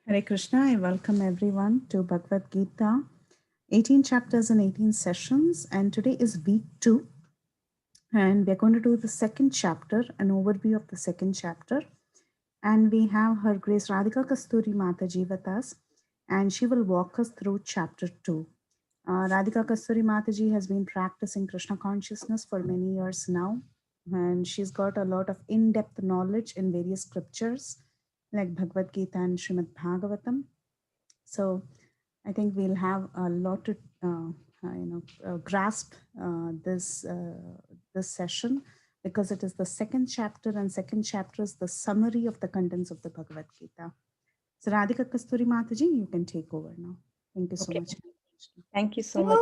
Hare Krishna, I welcome everyone to Bhagavad Gita, 18 chapters and 18 sessions. And today is week 2. And we're going to do the second chapter, an overview of the second chapter. And we have Her Grace Radhika Kasturi Mataji with us, and she will walk us through chapter 2. Radhika Kasturi Mataji has been practicing Krishna consciousness for many years now, and she's got a lot of in depth knowledge in various scriptures like Bhagavad Gita and Srimad Bhagavatam. So I think we'll have a lot to grasp this session, because it is the second chapter, and second chapter is the summary of the contents of the Bhagavad Gita. So Radhika Kasturi Mataji, you can take over now. Thank you so much. Thank you so much.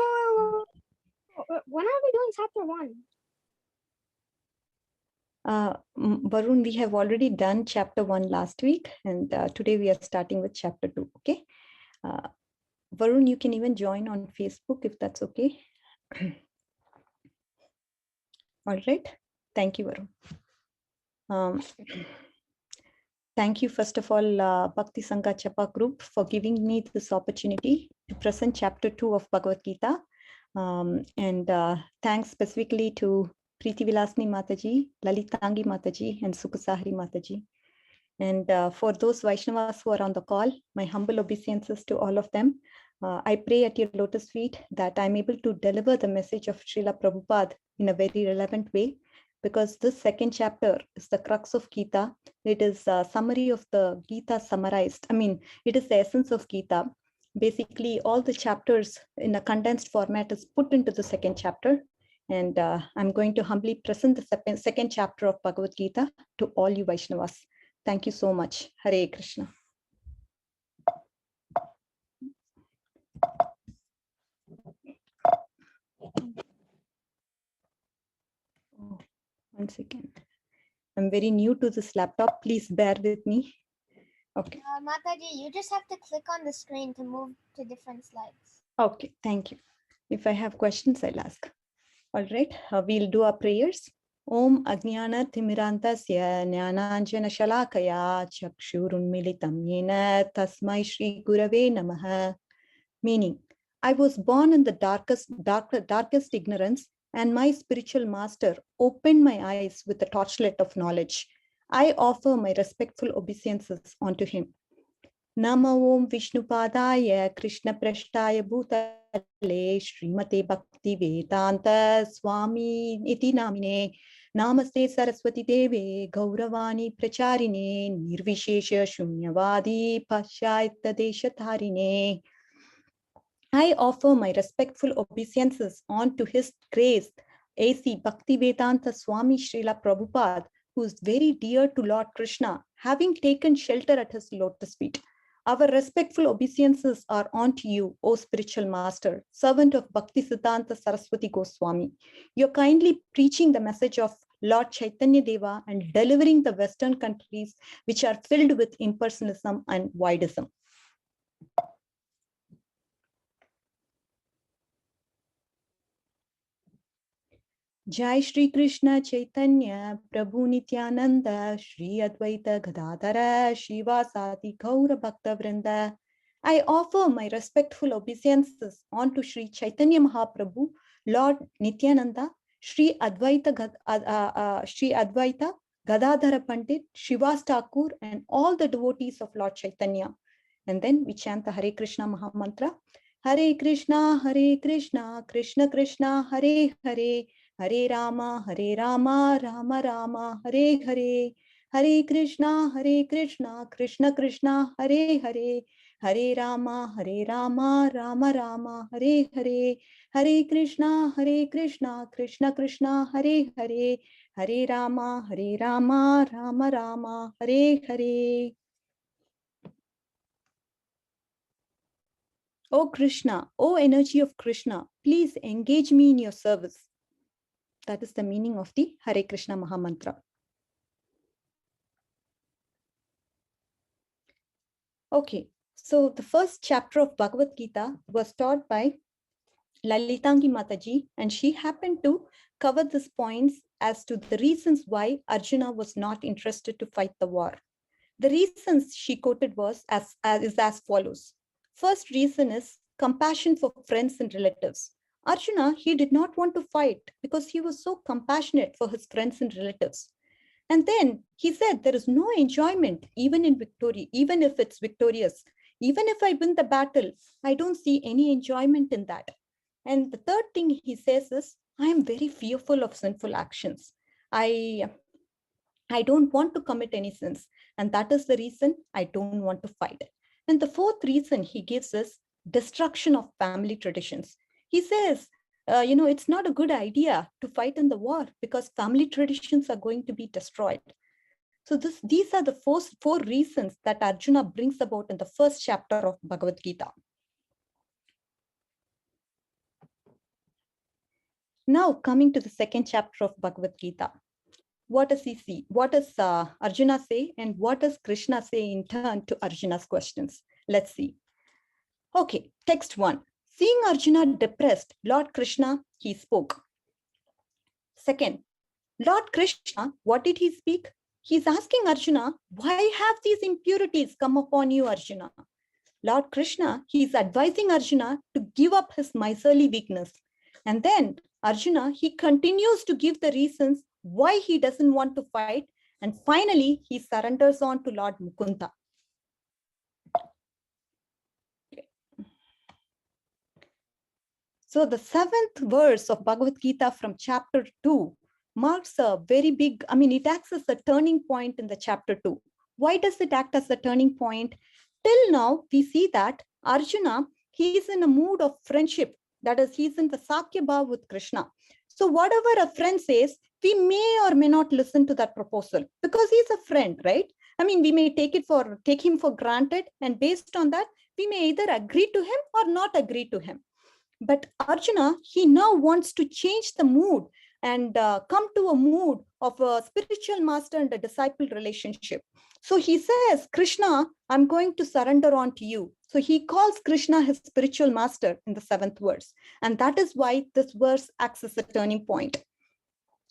When are we doing chapter 1? Varun, we have already done chapter 1 last week, and today we are starting with chapter 2. Okay. Varun, you can even join on Facebook if that's okay. All right. Thank you, Varun. Thank you, first of all, Bhakti Sangha Chapa group, for giving me this opportunity to present chapter 2 of Bhagavad Gita. And thanks specifically to Preeti Vilasni Mataji, Lalitangi Mataji, and Sukasahari Mataji. And for those Vaishnavas who are on the call, my humble obeisances to all of them. I pray at your lotus feet that I'm able to deliver the message of Srila Prabhupada in a very relevant way, because this second chapter is the crux of Gita. It is a summary of the Gita summarized. I mean, it is the essence of Gita. Basically, all the chapters in a condensed format is put into the second chapter. And I'm going to humbly present the second chapter of Bhagavad Gita to all you Vaishnavas. Thank you so much. Hare Krishna. Oh, 1 second. I'm very new to this laptop. Please bear with me. Okay. Mataji, you just have to click on the screen to move to different slides. Okay, thank you. If I have questions, I'll ask. All right, we'll do our prayers. Om Ajnana Timirantasya Jnananjana Shalakaya Chakshurunmilitam Yena Tasmai Shri Gurave Namaha. Meaning, I was born in the darkest ignorance, and my spiritual master opened my eyes with the torchlight of knowledge. I offer my respectful obeisances unto him. Nama Om Vishnupadaya Krishna Prashtaya Bhutale Srimate Bhakti Vedanta Swami Iti Namine Namaste Saraswati Deve Gauravani Pracharine Nirvishesha Shunyavadi Pashaita Deshatharine. I offer my respectful obeisances unto His Grace A.C. Bhaktivedanta Swami Srila Prabhupada, who is very dear to Lord Krishna, having taken shelter at his lotus feet. Our respectful obeisances are unto you, O spiritual master, servant of Bhakti Siddhanta Saraswati Goswami. You're kindly preaching the message of Lord Chaitanya Deva and delivering the Western countries which are filled with impersonalism and voidism. Jai Shri Krishna Chaitanya Prabhu Nityananda Shri Advaita Gadadhara Shivasati Gaura Bhakta Vrinda. I offer my respectful obeisances unto Shri Chaitanya Mahaprabhu, Lord Nityananda, Shri Advaita Gadadhara Pandit, Shivas Thakur, and all the devotees of Lord Chaitanya. And then we chant the Hare Krishna Mahamantra. Hare Krishna, Krishna Krishna, Hare Hare. Hare Rama, Rama Rama, Hare Hare. Hare Krishna, Krishna Krishna, Hare Hare. Hare Rama, Rama Rama, Hare Hare. Hare Krishna, Krishna Krishna, Hare Hare. Hare Rama, Rama Rama, Hare Hare. O Krishna, O energy of Krishna, please engage me in your service. That is the meaning of the Hare Krishna Mahamantra. Okay, so the first chapter of Bhagavad Gita was taught by Lalitangi Mataji, and she happened to cover these points as to the reasons why Arjuna was not interested to fight the war. The reasons she quoted was is as follows. First reason is compassion for friends and relatives. Arjuna, he did not want to fight because he was so compassionate for his friends and relatives. And then he said, there is no enjoyment even in victory, even if it's victorious. Even if I win the battle, I don't see any enjoyment in that. And the third thing he says is, I am very fearful of sinful actions. I don't want to commit any sins. And that is the reason I don't want to fight. And the fourth reason he gives is destruction of family traditions. He says, it's not a good idea to fight in the war because family traditions are going to be destroyed. So these are the four reasons that Arjuna brings about in the first chapter of Bhagavad Gita. Now coming to the second chapter of Bhagavad Gita. What does he see? What does Arjuna say? And what does Krishna say in turn to Arjuna's questions? Let's see. Okay, text 1. Seeing Arjuna depressed, Lord Krishna, he spoke. Second, Lord Krishna, what did he speak? He's asking Arjuna, why have these impurities come upon you, Arjuna? Lord Krishna, he's advising Arjuna to give up his miserly weakness. And then Arjuna, he continues to give the reasons why he doesn't want to fight. And finally, he surrenders on to Lord Mukunda. So the 7th verse of Bhagavad Gita from chapter 2 marks a very big, it acts as a turning point in the chapter 2. Why does it act as a turning point? Till now, we see that Arjuna, he is in a mood of friendship. That is, he's in the Sakya Bhav with Krishna. So whatever a friend says, we may or may not listen to that proposal because he's a friend, right? We may take him for granted, and based on that, we may either agree to him or not agree to him. But Arjuna, he now wants to change the mood and come to a mood of a spiritual master and a disciple relationship. So he says, Krishna, I'm going to surrender on to you. So he calls Krishna his spiritual master in the 7th verse. And that is why this verse acts as a turning point.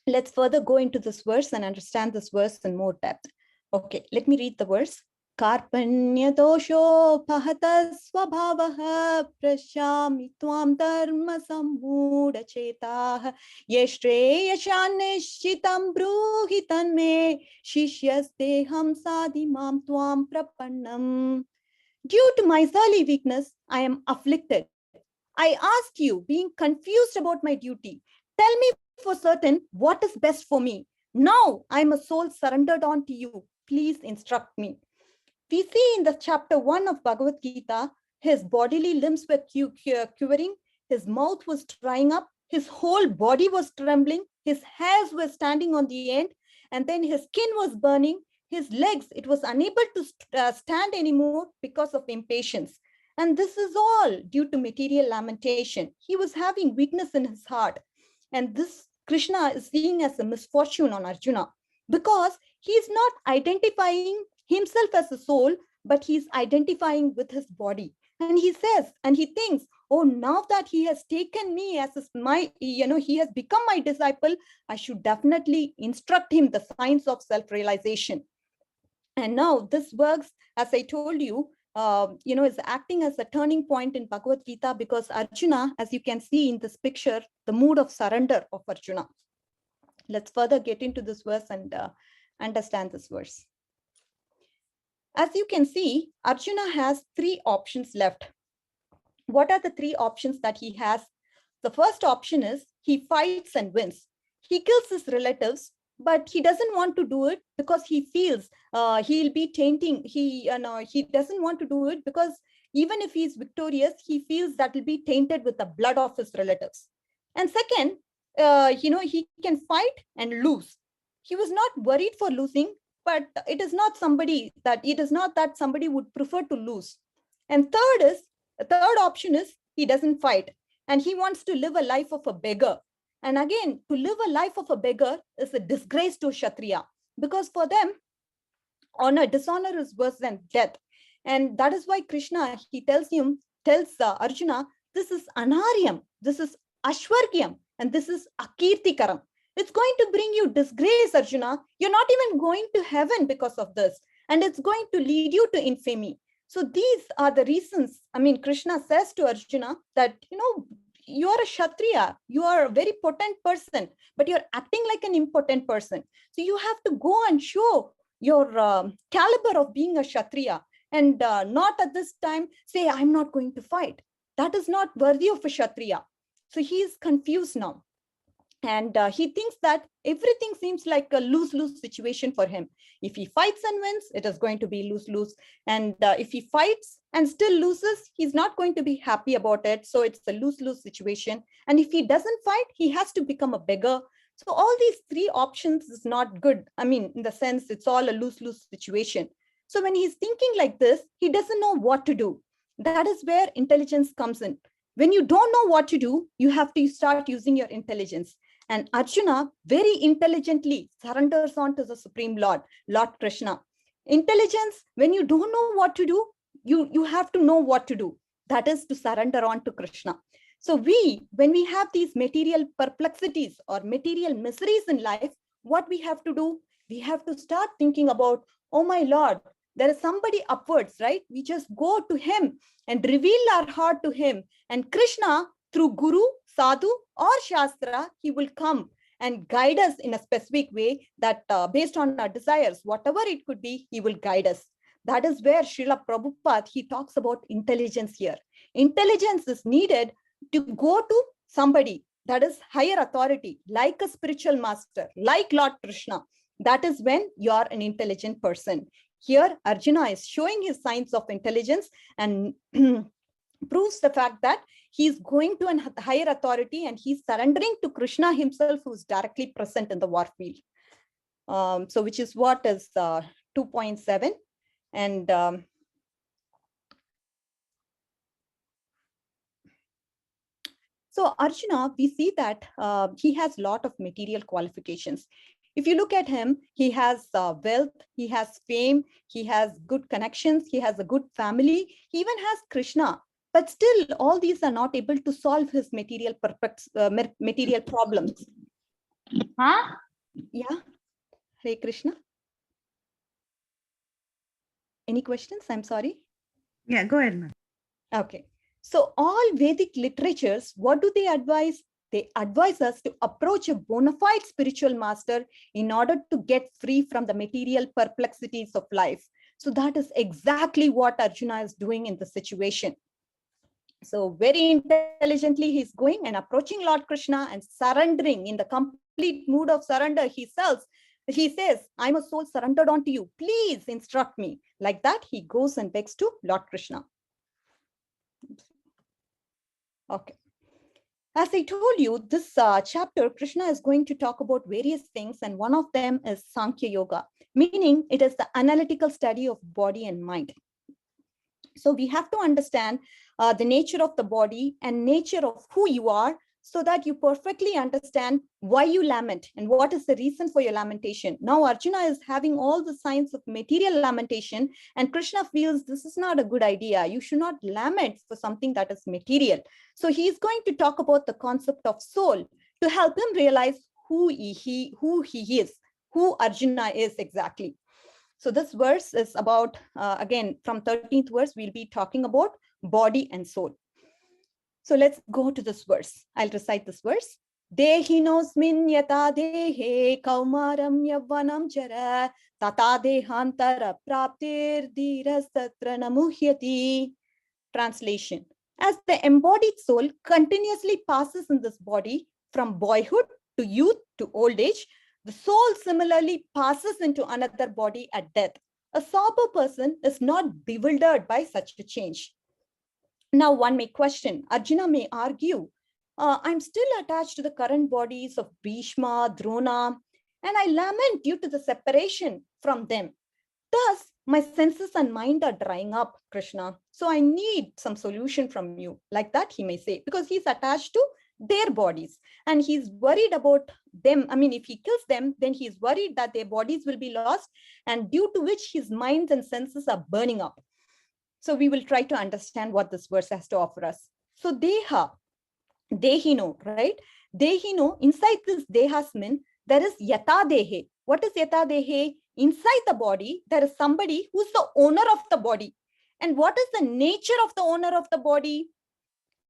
Let's further go into this verse and understand this verse in more depth. Okay, let me read the verse. Karpanya dosho pahata swabhavaha prashami tvam dharma sammuda chetah yeshtre yashanishitam bruhitan me shishyasteham sadimam tvam prapannam. Due to my early weakness, I am afflicted. I ask you, being confused about my duty, tell me for certain what is best for me. Now I am a soul surrendered on to you. Please instruct me. We see in the chapter 1 of Bhagavad Gita, his bodily limbs were quivering, his mouth was drying up, his whole body was trembling, his hairs were standing on the end, and then his skin was burning, his legs, it was unable to stand anymore because of impatience. And this is all due to material lamentation. He was having weakness in his heart. And this Krishna is seeing as a misfortune on Arjuna because he is not identifying himself as a soul, but he's identifying with his body. And he says, and he thinks, oh, now that he has taken me as he has become my disciple, I should definitely instruct him the science of self-realization. And now this works, as I told you, is acting as a turning point in Bhagavad Gita because Arjuna, as you can see in this picture, the mood of surrender of Arjuna. Let's further get into this verse and understand this verse. As you can see, Arjuna has 3 options left. What are the 3 options that he has? The first option is he fights and wins. He kills his relatives, but he doesn't want to do it because he feels he'll be tainting. He doesn't want to do it because even if he's victorious, he feels that will be tainted with the blood of his relatives. And second, he can fight and lose. He was not worried for losing, but it is not that somebody would prefer to lose. And third option is he doesn't fight and he wants to live a life of a beggar. And again, to live a life of a beggar is a disgrace to Kshatriya because for them, dishonor is worse than death. And that is why Krishna, he tells Arjuna, this is anaryam, this is ashwargyam, and this is akirtikaram. It's going to bring you disgrace, Arjuna. You're not even going to heaven because of this. and it's going to lead you to infamy. So these are the reasons. I mean, Krishna says to Arjuna that, you are a Kshatriya, you are a very potent person, but you're acting like an impotent person. So you have to go and show your caliber of being a Kshatriya, and not at this time say, I'm not going to fight. That is not worthy of a Kshatriya. So he is confused now. And he thinks that everything seems like a lose-lose situation for him. If he fights and wins, it is going to be lose-lose. And if he fights and still loses, he's not going to be happy about it. So it's a lose-lose situation. And if he doesn't fight, he has to become a beggar. So all these three options is not good. I mean, in the sense, it's all a lose-lose situation. So when he's thinking like this, he doesn't know what to do. That is where intelligence comes in. When you don't know what to do, you have to start using your intelligence. And Arjuna very intelligently surrenders on to the Supreme Lord, Lord Krishna. Intelligence, when you don't know what to do, you have to know what to do. That is to surrender on to Krishna. So when we have these material perplexities or material miseries in life, what we have to do? We have to start thinking about, oh my Lord, there is somebody upwards, right? We just go to him and reveal our heart to him. And Krishna, through Guru, Sadhu, or Shastra, he will come and guide us in a specific way that based on our desires, whatever it could be, he will guide us. That is where Srila Prabhupada, he talks about intelligence here. Intelligence is needed to go to somebody that is higher authority, like a spiritual master, like Lord Krishna. That is when you are an intelligent person. Here, Arjuna is showing his signs of intelligence and proves the fact that he's going to a higher authority and he's surrendering to Krishna himself, who's directly present in the war field. So which is what is 2.7. And so Arjuna, we see that he has a lot of material qualifications. If you look at him, he has wealth, he has fame, he has good connections, he has a good family, he even has Krishna. But still, all these are not able to solve his material problems. Huh? Yeah. Hare Krishna. Any questions? I'm sorry. Yeah, go ahead, ma'am. Okay. So all Vedic literatures, what do they advise? They advise us to approach a bona fide spiritual master in order to get free from the material perplexities of life. So that is exactly what Arjuna is doing in the situation. So very intelligently, he's going and approaching Lord Krishna and surrendering in the complete mood of surrender. He says, I'm a soul surrendered onto you. Please instruct me. Like that, he goes and begs to Lord Krishna. Okay. As I told you, this chapter, Krishna is going to talk about various things, and one of them is Sankhya Yoga, meaning it is the analytical study of body and mind. So we have to understand the nature of the body and nature of who you are, so that you perfectly understand why you lament and what is the reason for your lamentation. Now Arjuna is having all the signs of material lamentation, and Krishna feels this is not a good idea. You should not lament for something that is material. So he is going to talk about the concept of soul to help him realize who he is, who Arjuna is exactly. So this verse is about, again, from 13th verse, we'll be talking about body and soul. So let's go to this verse. I'll recite this verse. Dehinosmin yata dehe kaumaram yavvanam chara tata dehantara praptir dhirastatra namuhyati. Translation. As the embodied soul continuously passes in this body from boyhood to youth to old age, the soul similarly passes into another body at death. A sober person is not bewildered by such a change. Now one may question, Arjuna may argue, I'm still attached to the current bodies of Bhishma, Drona, and I lament due to the separation from them. Thus, my senses and mind are drying up, Krishna. So I need some solution from you. Like that, he may say, because he's attached to their bodies and he's worried about them. I mean, if he kills them, then he's worried that their bodies will be lost, and due to which his minds and senses are burning up. So we will try to understand what this verse has to offer us. So deha, dehino, right? Dehino, inside this dehasmin, there is yata dehe. What is yata dehe? inside the body, there is somebody who's the owner of the body. And what is the nature of the owner of the body?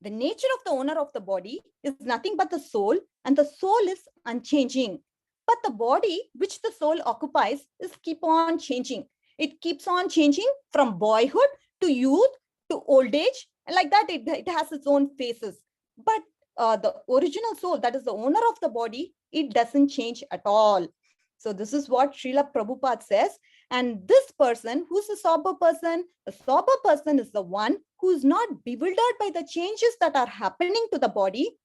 The nature of the owner of the body is nothing but the soul, and the soul is unchanging. But the body which the soul occupies is keep on changing. It keeps on changing from boyhood to youth to old age, and like that it has its own phases. But the original soul, that is the owner of the body, it doesn't change at all. So this is what Srila Prabhupada says. And this person, who's a sober person? A sober person is the one who's not bewildered by the changes that are happening to the body.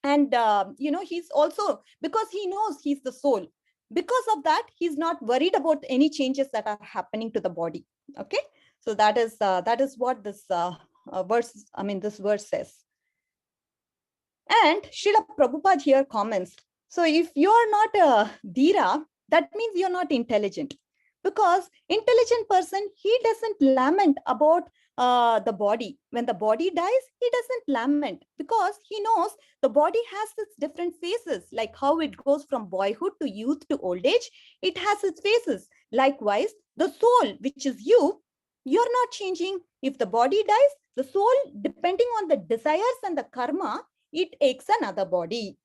And, he's also, because he knows he's the soul, because of that, he's not worried about any changes that are happening to the body. Okay. So that is what this this verse says. And Srila Prabhupada here comments, so if you're not a Dhira, that means you're not intelligent. Because intelligent person, he doesn't lament about the body. When the body dies, he doesn't lament because he knows the body has its different phases, like how it goes from boyhood to youth to old age. It has its phases. Likewise, the soul, which is you're not changing. If the body dies, the soul, depending on the desires and the karma, it takes another body.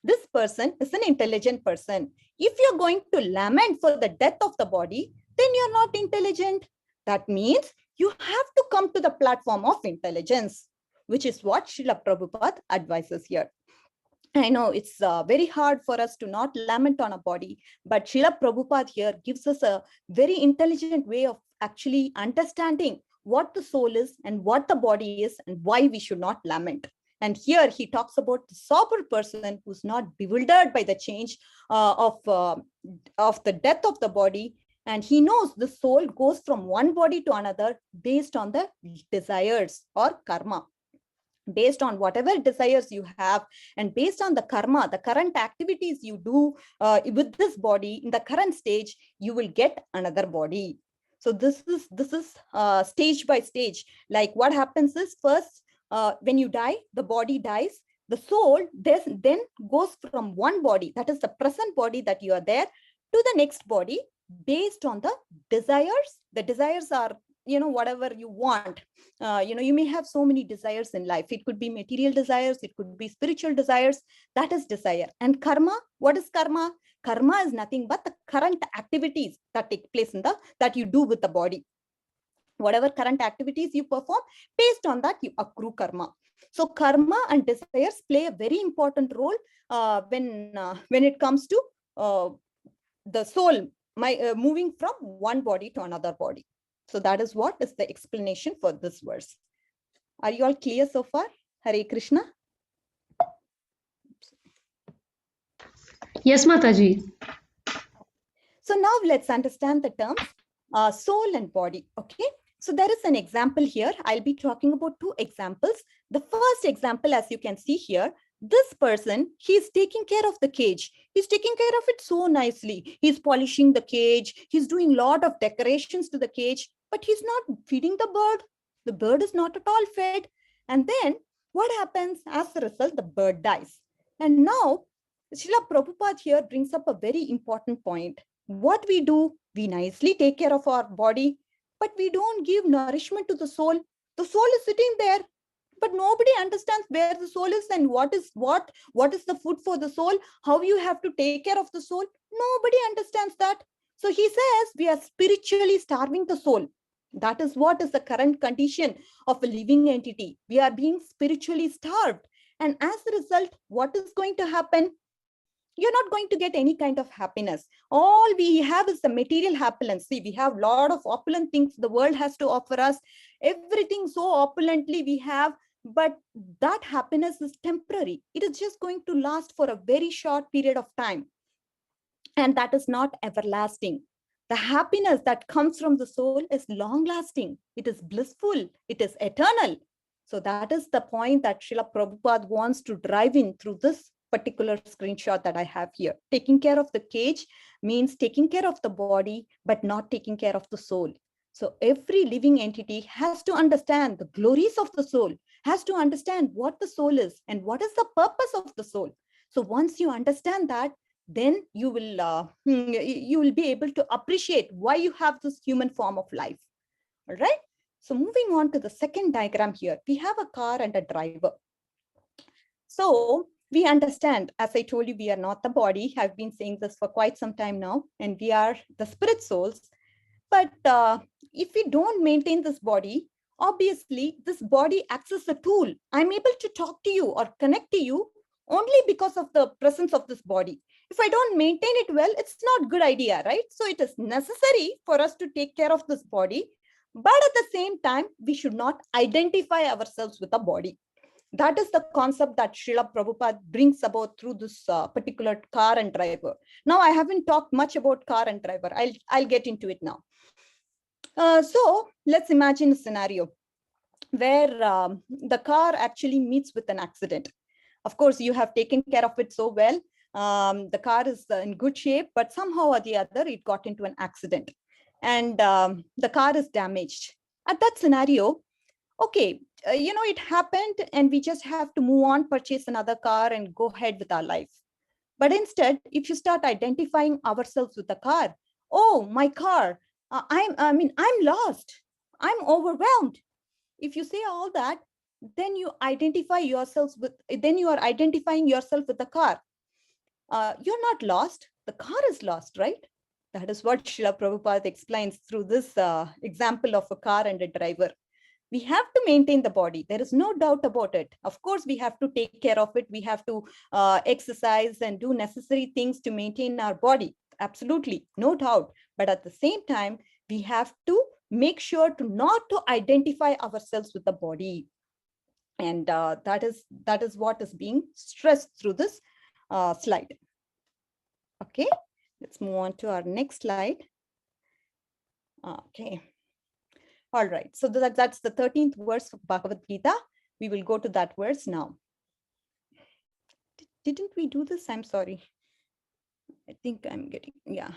This person is an intelligent person. If you're going to lament for the death of the body, then you're not intelligent. That means you have to come to the platform of intelligence, which is what Srila Prabhupada advises here. I know it's very hard for us to not lament on a body, but Srila Prabhupada here gives us a very intelligent way of actually understanding what the soul is and what the body is and why we should not lament. And here he talks about the sober person who's not bewildered by the change of the death of the body. And he knows the soul goes from one body to another based on the desires or karma. Based on whatever desires you have and based on the karma, the current activities you do with this body in the current stage, you will get another body. So this is stage by stage. Like what happens is first, when you die, the body dies. The soul then goes from one body, that is the present body that you are there, to the next body based on the desires. The desires are, whatever you want. You may have so many desires in life. It could be material desires. It could be spiritual desires. That is desire. And karma, what is karma? Karma is nothing but the current activities that take place that you do with the body. Whatever current activities you perform, based on that, you accrue karma. So karma and desires play a very important role when it comes to the soul moving from one body to another body. So that is what is the explanation for this verse. Are you all clear so far? Hare Krishna. Yes, Mataji. So now let's understand the terms soul and body. Okay. So there is an example here. I'll be talking about two examples. The first example, as you can see here, this person, he's taking care of the cage. He's taking care of it so nicely. He's polishing the cage. He's doing a lot of decorations to the cage, but he's not feeding the bird. The bird is not at all fed. And then what happens? As a result, the bird dies. And now Srila Prabhupada here brings up a very important point. What we do, we nicely take care of our body, but we don't give nourishment to the soul. The soul is sitting there, but nobody understands where the soul is and what is the food for the soul, how you have to take care of the soul. Nobody understands that. So he says we are spiritually starving the soul. That is what is the current condition of a living entity. We are being spiritually starved. And as a result, what is going to happen? You're not going to get any kind of happiness. All we have is the material happiness. See, we have a lot of opulent things the world has to offer us. Everything so opulently we have, but that happiness is temporary. It is just going to last for a very short period of time. And that is not everlasting. The happiness that comes from the soul is long lasting. It is blissful. It is eternal. So that is the point that Srila Prabhupada wants to drive in through this particular screenshot that I have here. Taking care of the cage means taking care of the body, but not taking care of the soul. So every living entity has to understand the glories of the soul, has to understand what the soul is and what is the purpose of the soul. So once you understand that, then you will be able to appreciate why you have this human form of life. All right. So moving on to the second diagram here, we have a car and a driver. So we understand, as I told you, we are not the body. I've been saying this for quite some time now, and we are the spirit souls. But if we don't maintain this body, obviously this body acts as a tool. I'm able to talk to you or connect to you only because of the presence of this body. If I don't maintain it well, it's not a good idea, right? So it is necessary for us to take care of this body. But at the same time, we should not identify ourselves with the body. That is the concept that Srila Prabhupada brings about through this particular car and driver. Now, I haven't talked much about car and driver. I'll get into it now. So let's imagine a scenario where the car actually meets with an accident. Of course, you have taken care of it so well. The car is in good shape, but somehow or the other, it got into an accident and the car is damaged. At that scenario, okay, it happened and we just have to move on, purchase another car and go ahead with our life. But instead, if you start identifying ourselves with the car, oh, my car, I'm lost, I'm overwhelmed. If you say all that, then you are identifying yourself with the car. You're not lost, the car is lost, right? That is what Srila Prabhupada explains through this example of a car and a driver. We have to maintain the body. There is no doubt about it. Of course, we have to take care of it. We have to exercise and do necessary things to maintain our body. Absolutely, no doubt. But at the same time, we have to make sure to not to identify ourselves with the body. And that is what is being stressed through this slide. Okay, let's move on to our next slide. Okay. All right, so that's the 13th verse of Bhagavad Gita. We will go to that verse now. Didn't we do this? I'm sorry. I think I'm getting, yeah.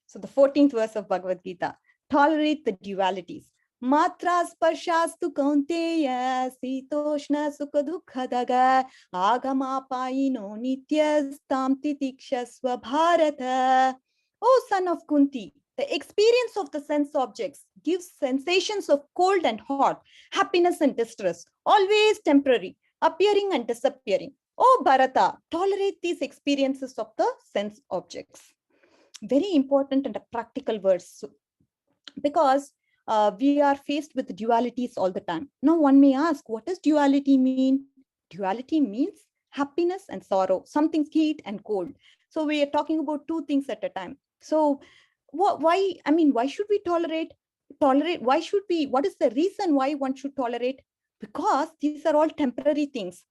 So the 14th verse of Bhagavad Gita, tolerate the dualities. Matra sparshastu kaunteya sitoshna sukha dukha daga agama paino nityas tam titikshasva bharata. O son of Kunti, the experience of the sense objects gives sensations of cold and hot, happiness and distress, always temporary, appearing and disappearing. O Bharata, tolerate these experiences of the sense objects. Very important and a practical verse, because we are faced with dualities all the time. Now one may ask, what does duality mean? Duality means happiness and sorrow, something heat and cold. So we are talking about two things at a time. So why should we tolerate? Why should we? What is the reason why one should tolerate? Because these are all temporary things.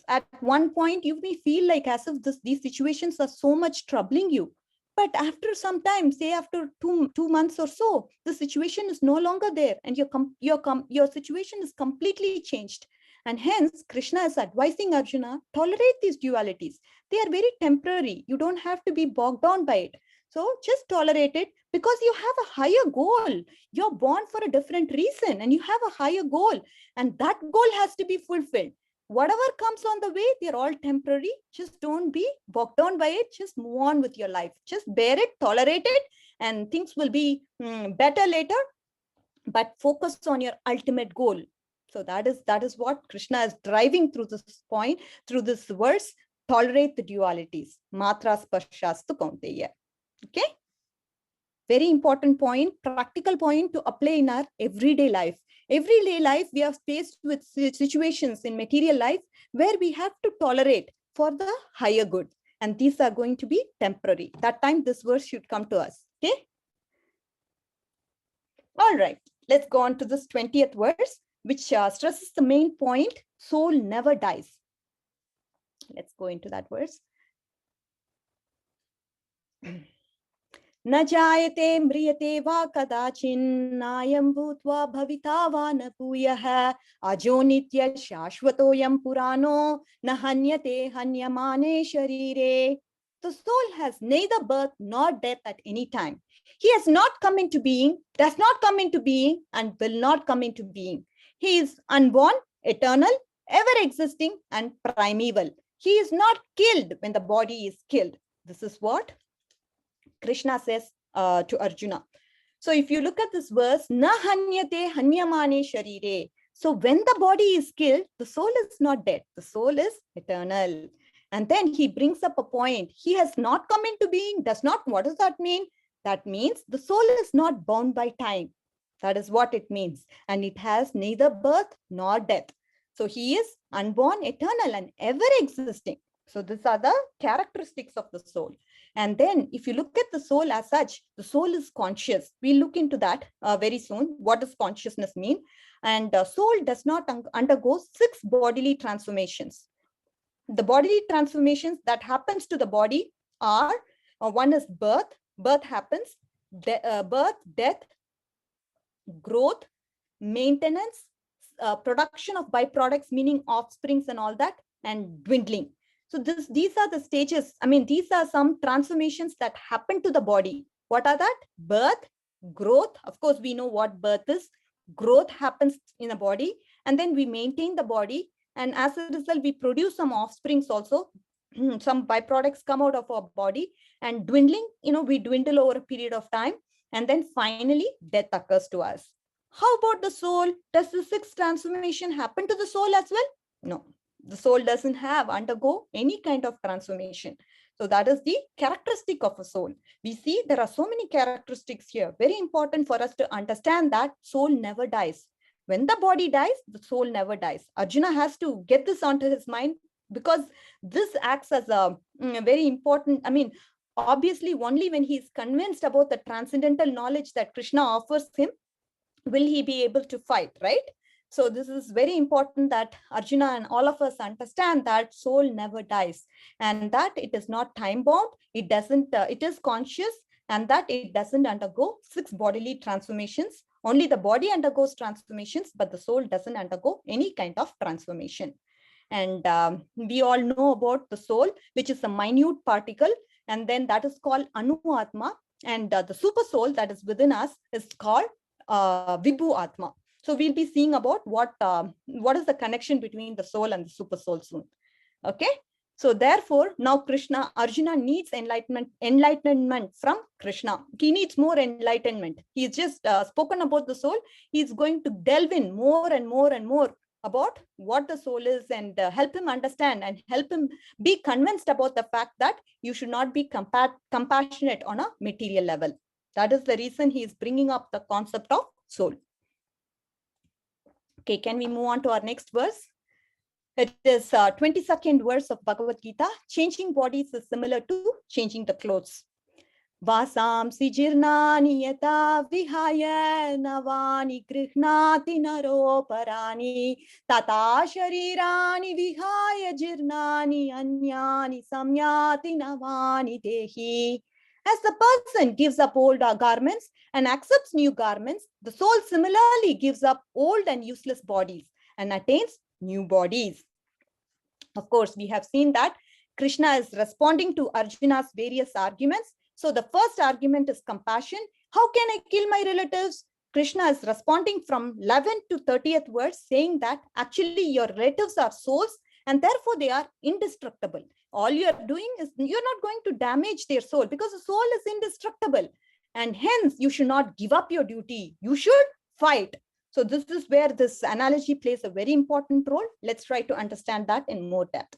At one point, you may feel like as if these situations are so much troubling you. But after some time, say after two months or so, the situation is no longer there and your situation is completely changed. And hence, Krishna is advising Arjuna, tolerate these dualities. They are very temporary. You don't have to be bogged down by it. So just tolerate it because you have a higher goal. You're born for a different reason and you have a higher goal. And that goal has to be fulfilled. Whatever comes on the way, they're all temporary. Just don't be bogged down by it. Just move on with your life. Just bear it, tolerate it, and things will be better later. But focus on your ultimate goal. So that is what Krishna is driving through this point, through this verse. Tolerate the dualities. Matra sparshastu kaunteya. Okay. Very important point, practical point to apply in our everyday life. Everyday life, we are faced with situations in material life where we have to tolerate for the higher good. And these are going to be temporary. That time, this verse should come to us. Okay. All right. Let's go on to this 20th verse, which stresses the main point, soul never dies. Let's go into that verse. न जायते म्रियते वा कदाचिन्नायं भूत्वा भविता वा न भूयः अजो नित्य शाश्वतोऽयं पुराणो न हन्यते हन्यमाने शरीरे. The soul has neither birth nor death at any time. He has not come into being, does not come into being, and will not come into being. He is unborn, eternal, ever existing, and primeval. He is not killed when the body is killed. This is what Krishna says to Arjuna. So if you look at this verse, na hanyate hanyamane sharire. So when the body is killed, the soul is not dead. The soul is eternal. And then he brings up a point. He has not come into being. What does that mean? That means the soul is not bound by time. That is what it means. And it has neither birth nor death. So he is unborn, eternal, and ever existing. So these are the characteristics of the soul. And then if you look at the soul as such, the soul is conscious. We'll look into that very soon. What does consciousness mean? And soul does not undergo 6 bodily transformations. The bodily transformations that happens to the body are, one is birth. Birth happens, birth, death, growth, maintenance, production of byproducts, meaning offsprings and all that, and dwindling. So these are the stages. I mean, these are some transformations that happen to the body. What are that? Birth, growth. Of course, we know what birth is. Growth happens in the body, and then we maintain the body. And as a result, we produce some offsprings also. Some byproducts come out of our body, and dwindling, we dwindle over a period of time. And then finally, death occurs to us. How about the soul? Does the 6th transformation happen to the soul as well? No. The soul doesn't undergo any kind of transformation. So that is the characteristic of a soul. We see there are so many characteristics here. Very important for us to understand that soul never dies. When the body dies, the soul never dies. Arjuna has to get this onto his mind, because this acts as a very important, obviously only when he is convinced about the transcendental knowledge that Krishna offers him, will he be able to fight, right? So this is very important that Arjuna and all of us understand that soul never dies, and that it is not time bound. It doesn't, it is conscious, and that it doesn't undergo 6 bodily transformations. Only the body undergoes transformations, but the soul doesn't undergo any kind of transformation. And we all know about the soul, which is a minute particle, and then that is called Anu Atma, and the super soul that is within us is called Vibhu Atma. So we'll be seeing about what is the connection between the soul and the super soul soon. Okay. So therefore, now Arjuna needs enlightenment from Krishna. He needs more enlightenment. He's just spoken about the soul. He's going to delve in more and more and more about what the soul is, and help him understand and help him be convinced about the fact that you should not be compassionate on a material level. That is the reason he is bringing up the concept of soul. Okay, can we move on to our next verse? It is 22nd verse of Bhagavad Gita. Changing bodies is similar to changing the clothes. Vasamsi jirnani yata vihaya navani grihnati naroparani tata sharirani vihaya jirnani anyani samyati navani dehi. As the person gives up old garments and accepts new garments, the soul similarly gives up old and useless bodies and attains new bodies. Of course, we have seen that Krishna is responding to Arjuna's various arguments. So the first argument is compassion. How can I kill my relatives? Krishna is responding from 11th to 30th verse, saying that actually your relatives are souls, and therefore they are indestructible. All you're doing is you're not going to damage their soul, because the soul is indestructible. And hence, you should not give up your duty. You should fight. So this is where this analogy plays a very important role. Let's try to understand that in more depth.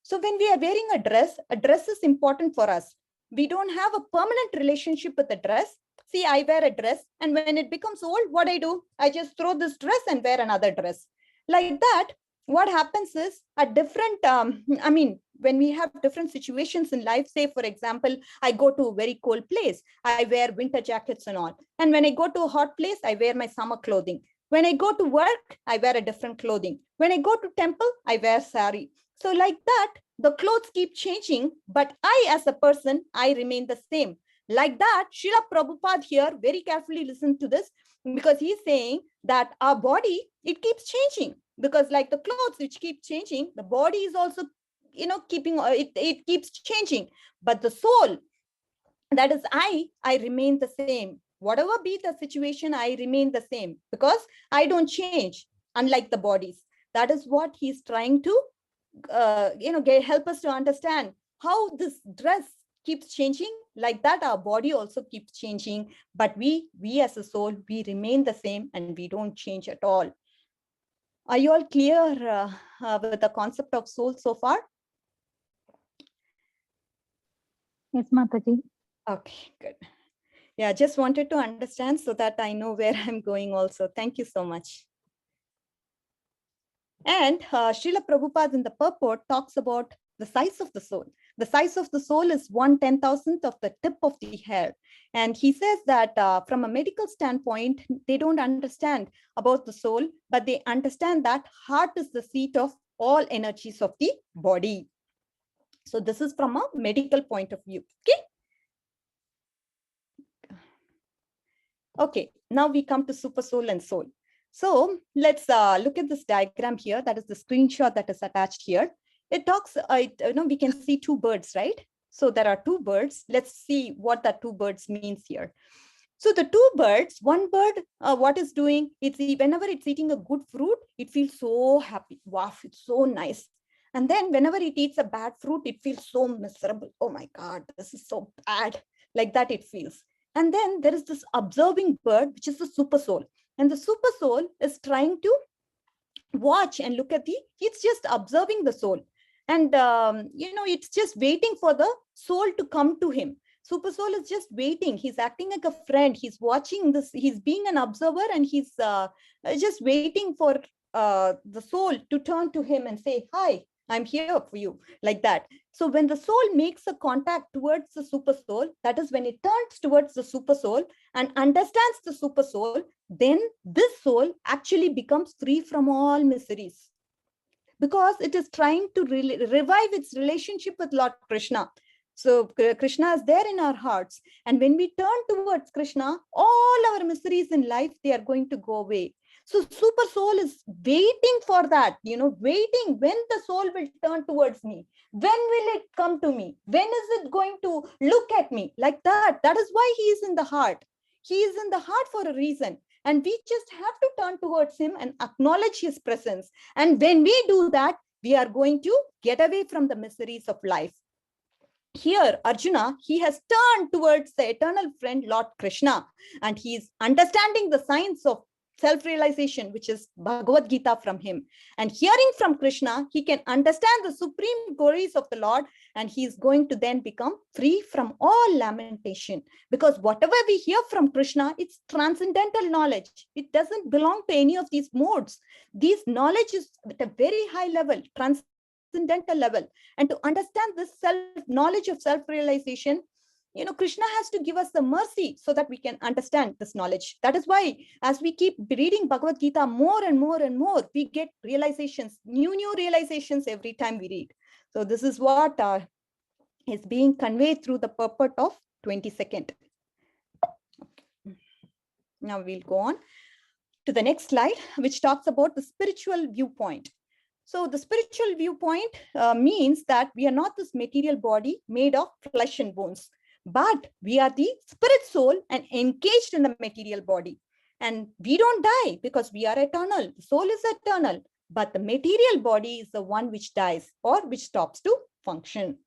So when we are wearing a dress is important for us. We don't have a permanent relationship with the dress. See, I wear a dress, and when it becomes old, what I do? I just throw this dress and wear another dress. Like that, what happens is at different, when we have different situations in life, say, for example, I go to a very cold place, I wear winter jackets and all. And when I go to a hot place, I wear my summer clothing. When I go to work, I wear a different clothing. When I go to temple, I wear sari. So like that, the clothes keep changing, but I as a person, I remain the same. Like that, Srila Prabhupada here, very carefully listen to this, because he's saying that our body, it keeps changing, because like the clothes which keep changing, the body is also, it keeps changing. But the soul, that is I remain the same. Whatever be the situation, I remain the same, because I don't change, unlike the bodies. That is what he's trying to help us to understand how this dress keeps changing, like that our body also keeps changing. But we as a soul, we remain the same and we don't change at all. Are you all clear with the concept of soul so far? Yes, Mataji. Okay, good. Yeah, just wanted to understand so that I know where I'm going also. Thank you so much. And Srila Prabhupada in the purport talks about the size of the soul. The size of the soul is 1/10,000th of the tip of the hair. And he says that from a medical standpoint, they don't understand about the soul, but they understand that heart is the seat of all energies of the body. So this is from a medical point of view. Okay. Okay, now we come to super soul and soul. So let's look at this diagram here. That is the screenshot that is attached here. It talks, we can see two birds, right? So there are two birds. Let's see what the two birds means here. So the two birds, one bird, what is doing? Whenever it's eating a good fruit, it feels so happy. Wow, it's so nice. And then whenever it eats a bad fruit, it feels so miserable. Oh my God, this is so bad. Like that it feels. And then there is this observing bird, which is the super soul. And the super soul is trying to watch and look at it's just observing the soul. And, it's just waiting for the soul to come to him. Super soul is just waiting. He's acting like a friend. He's watching this. He's being an observer and he's just waiting for the soul to turn to him and say, hi, I'm here for you, like that. So when the soul makes a contact towards the super soul, that is when it turns towards the super soul and understands the super soul, then this soul actually becomes free from all miseries, because it is trying to revive its relationship with Lord Krishna. So Krishna is there in our hearts. And when we turn towards Krishna, all our miseries in life, they are going to go away. So super soul is waiting for that, waiting when the soul will turn towards me. When will it come to me? When is it going to look at me? Like that. That is why he is in the heart. He is in the heart for a reason. And we just have to turn towards him and acknowledge his presence. And when we do that, we are going to get away from the miseries of life. Here, Arjuna, he has turned towards the eternal friend, Lord Krishna, and he is understanding the science of self-realization, which is Bhagavad Gita from him. And hearing from Krishna, he can understand the supreme glories of the Lord, and he is going to then become free from all lamentation. Because whatever we hear from Krishna, it's transcendental knowledge. It doesn't belong to any of these modes. These knowledge is at a very high level, transcendental level. And to understand this knowledge of self-realization, Krishna has to give us the mercy so that we can understand this knowledge. That is why, as we keep reading Bhagavad Gita more and more and more, we get realizations, new realizations every time we read. So this is what is being conveyed through the purport of 22nd. Okay. Now we'll go on to the next slide, which talks about the spiritual viewpoint. So the spiritual viewpoint means that we are not this material body made of flesh and bones, but we are the spirit soul and engaged in the material body. And we don't die because we are eternal. The soul is eternal, but the material body is the one which dies or which stops to function.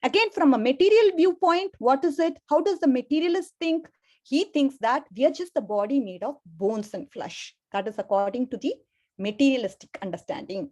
Again, from a material viewpoint, what is it? How does the materialist think? He thinks that we are just a body made of bones and flesh. That is according to the materialistic understanding.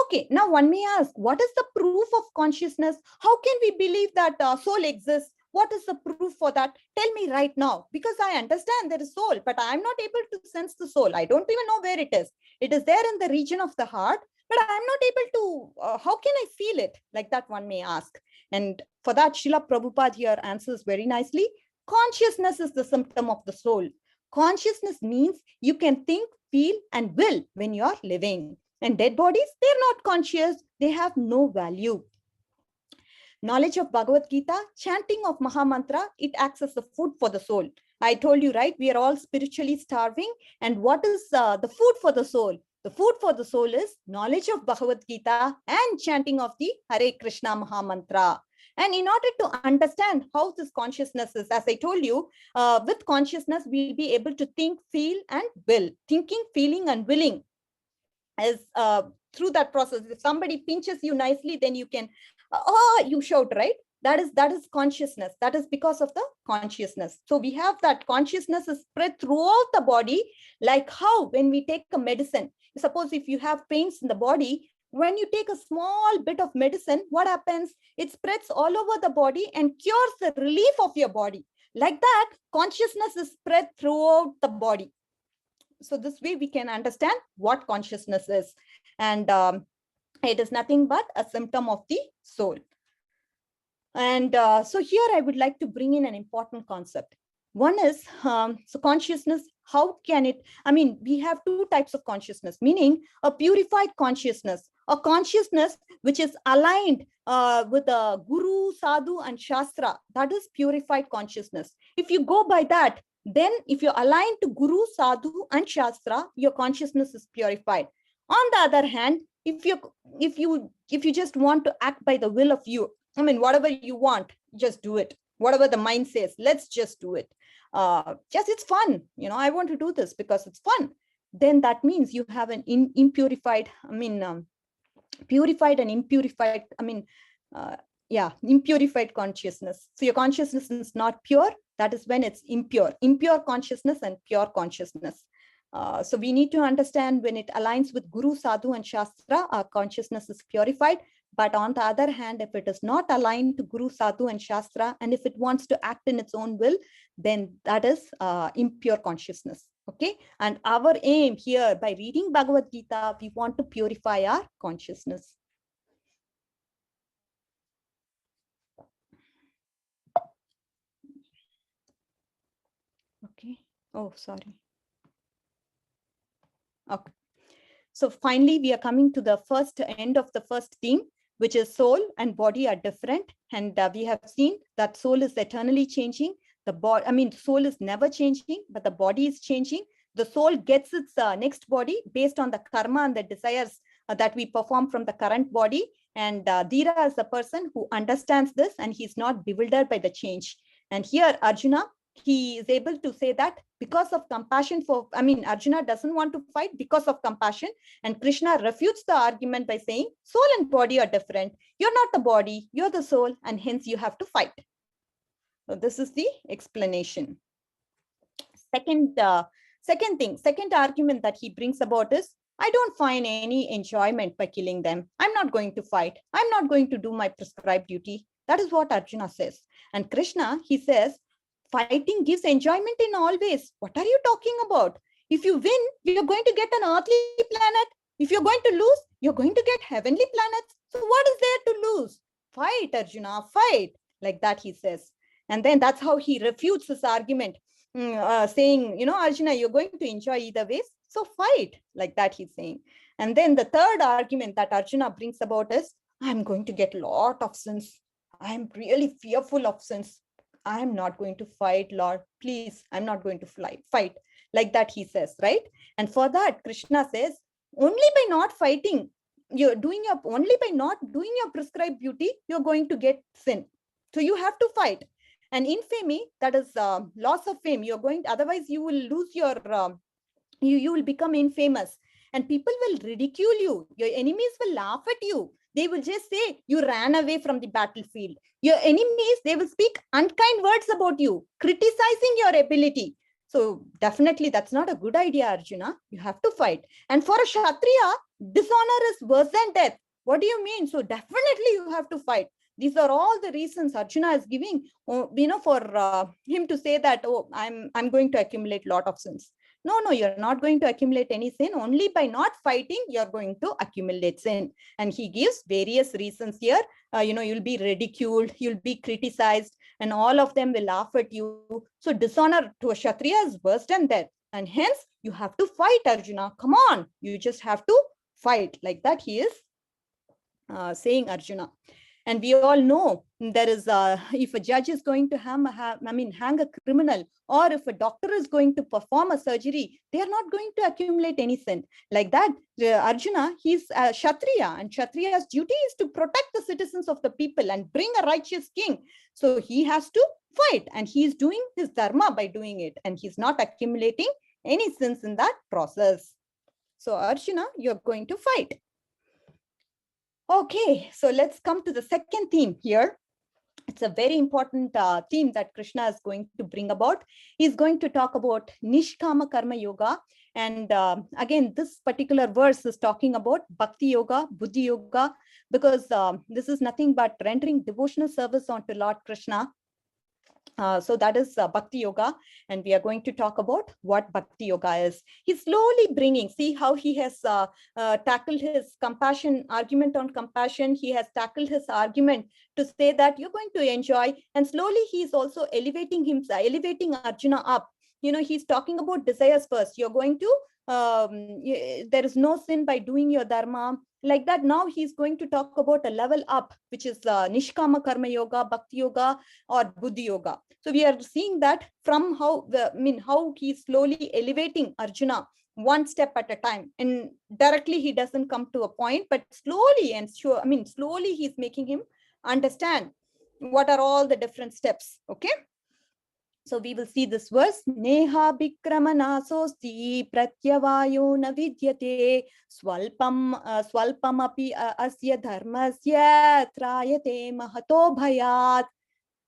Okay, now one may ask, what is the proof of consciousness? How can we believe that soul exists? What is the proof for that? Tell me right now, because I understand there is soul, but I'm not able to sense the soul. I don't even know where it is. It is there in the region of the heart, but I'm not able to, how can I feel it? Like that one may ask. And for that, Srila Prabhupada here answers very nicely. Consciousness is the symptom of the soul. Consciousness means you can think, feel, and will when you are living. And dead bodies, they're not conscious. They have no value. Knowledge of Bhagavad Gita, chanting of Mahamantra, it acts as the food for the soul. I told you, right? We are all spiritually starving. And what is the food for the soul? The food for the soul is knowledge of Bhagavad Gita and chanting of the Hare Krishna Mahamantra. And in order to understand how this consciousness is, as I told you, with consciousness, we'll be able to think, feel, and will. Thinking, feeling, and willing is through that process. If somebody pinches you nicely, then you can, you shout, right? That is consciousness. That is because of the consciousness. So we have that consciousness is spread throughout the body, like how when we take a medicine, suppose if you have pains in the body, when you take a small bit of medicine, what happens? It spreads all over the body and cures the relief of your body. Like that, consciousness is spread throughout the body. So this way we can understand what consciousness is. And it is nothing but a symptom of the soul. And so here I would like to bring in an important concept. One is, so consciousness, how can it, I mean, we have two types of consciousness, meaning a purified consciousness, a consciousness which is aligned with the Guru, Sadhu, and Shastra. That is purified consciousness. If you go by that, then if you're aligned to Guru, Sadhu, and Shastra, your consciousness is purified. On the other hand, if you just want to act by the will of you, I mean, whatever you want, just do it. Whatever the mind says, let's just do it. Just it's fun. I want to do this because it's fun. Then that means you have an impurified, purified and impurified, impurified consciousness. So your consciousness is not pure. That is when it's impure. Impure consciousness and pure consciousness. So we need to understand when it aligns with Guru, Sadhu, and Shastra, our consciousness is purified. But on the other hand, if it is not aligned to Guru, Sadhu, and Shastra, and if it wants to act in its own will, then that is impure consciousness. Okay. And our aim here by reading Bhagavad Gita, we want to purify our consciousness. Okay. Oh, sorry. Okay. So finally, we are coming to the first end of the first theme, which is soul and body are different. And we have seen that soul is eternally changing. The body, soul is never changing, but the body is changing. The soul gets its next body based on the karma and the desires that we perform from the current body. And Dhira is the person who understands this and he's not bewildered by the change. And here, Arjuna, he is able to say that because of compassion Arjuna doesn't want to fight because of compassion. And Krishna refutes the argument by saying, soul and body are different. You're not the body, you're the soul, and hence you have to fight. So this is the explanation. Second argument that he brings about is, I don't find any enjoyment by killing them. I'm not going to fight. I'm not going to do my prescribed duty. That is what Arjuna says. And Krishna, he says, fighting gives enjoyment in all ways. What are you talking about? If you win, you're going to get an earthly planet. If you're going to lose, you're going to get heavenly planets. So what is there to lose? Fight, Arjuna, fight. Like that he says. And then that's how he refutes this argument, saying, Arjuna, you're going to enjoy either ways. So fight. Like that he's saying. And then the third argument that Arjuna brings about is, I'm going to get a lot of sins. I'm really fearful of sins. I'm not going to fight, Lord. Please, I'm not going to fight. Like that he says, right? And for that, Krishna says, only by not fighting, only by not doing your prescribed duty, you're going to get sin. So you have to fight. And infamy, that is loss of fame. Otherwise you will lose your, you will become infamous. And people will ridicule you. Your enemies will laugh at you. They will just say, you ran away from the battlefield. Your enemies, they will speak unkind words about you, criticizing your ability. So definitely that's not a good idea, Arjuna. You have to fight. And for a Kshatriya, dishonor is worse than death. What do you mean? So definitely you have to fight. These are all the reasons Arjuna is giving, for him to say that, I'm going to accumulate a lot of sins. No, you're not going to accumulate any sin. Only by not fighting, you're going to accumulate sin. And he gives various reasons here. You'll be ridiculed, you'll be criticized, and all of them will laugh at you. So dishonor to a Kshatriya is worse than death. And hence, you have to fight, Arjuna. Come on, you just have to fight. Like that he is saying, Arjuna. And we all know there is, if a judge is going to hang a criminal, or if a doctor is going to perform a surgery, they are not going to accumulate any sin. Like that, Arjuna, he's a Kshatriya, and Kshatriya's duty is to protect the citizens of the people and bring a righteous king. So he has to fight, and he's doing his dharma by doing it, and he's not accumulating any sins in that process. So Arjuna, you're going to fight. Okay, so let's come to the second theme here. It's a very important theme that Krishna is going to bring about. He's going to talk about Nishkama Karma Yoga. And again, this particular verse is talking about Bhakti Yoga, Buddhi Yoga, because this is nothing but rendering devotional service unto Lord Krishna. So that is Bhakti Yoga, and we are going to talk about what Bhakti Yoga is. He's slowly bringing, see how he has tackled his compassion, argument on compassion. He has tackled his argument to say that you're going to enjoy, and slowly he's also elevating himself, elevating Arjuna up. You know, he's talking about desires first. You're going to, there is no sin by doing your dharma. Like that, now he's going to talk about a level up, which is Nishkama Karma Yoga, Bhakti Yoga, or Buddhi Yoga. So we are seeing that from how how he's slowly elevating Arjuna one step at a time, and directly he doesn't come to a point, but slowly and slowly he's making him understand what are all the different steps. Okay. So we will see this verse. Neha Bikramanasosti Pratyavayo na vidyate swalpam api asya dharmasya trayate mahato bhayat.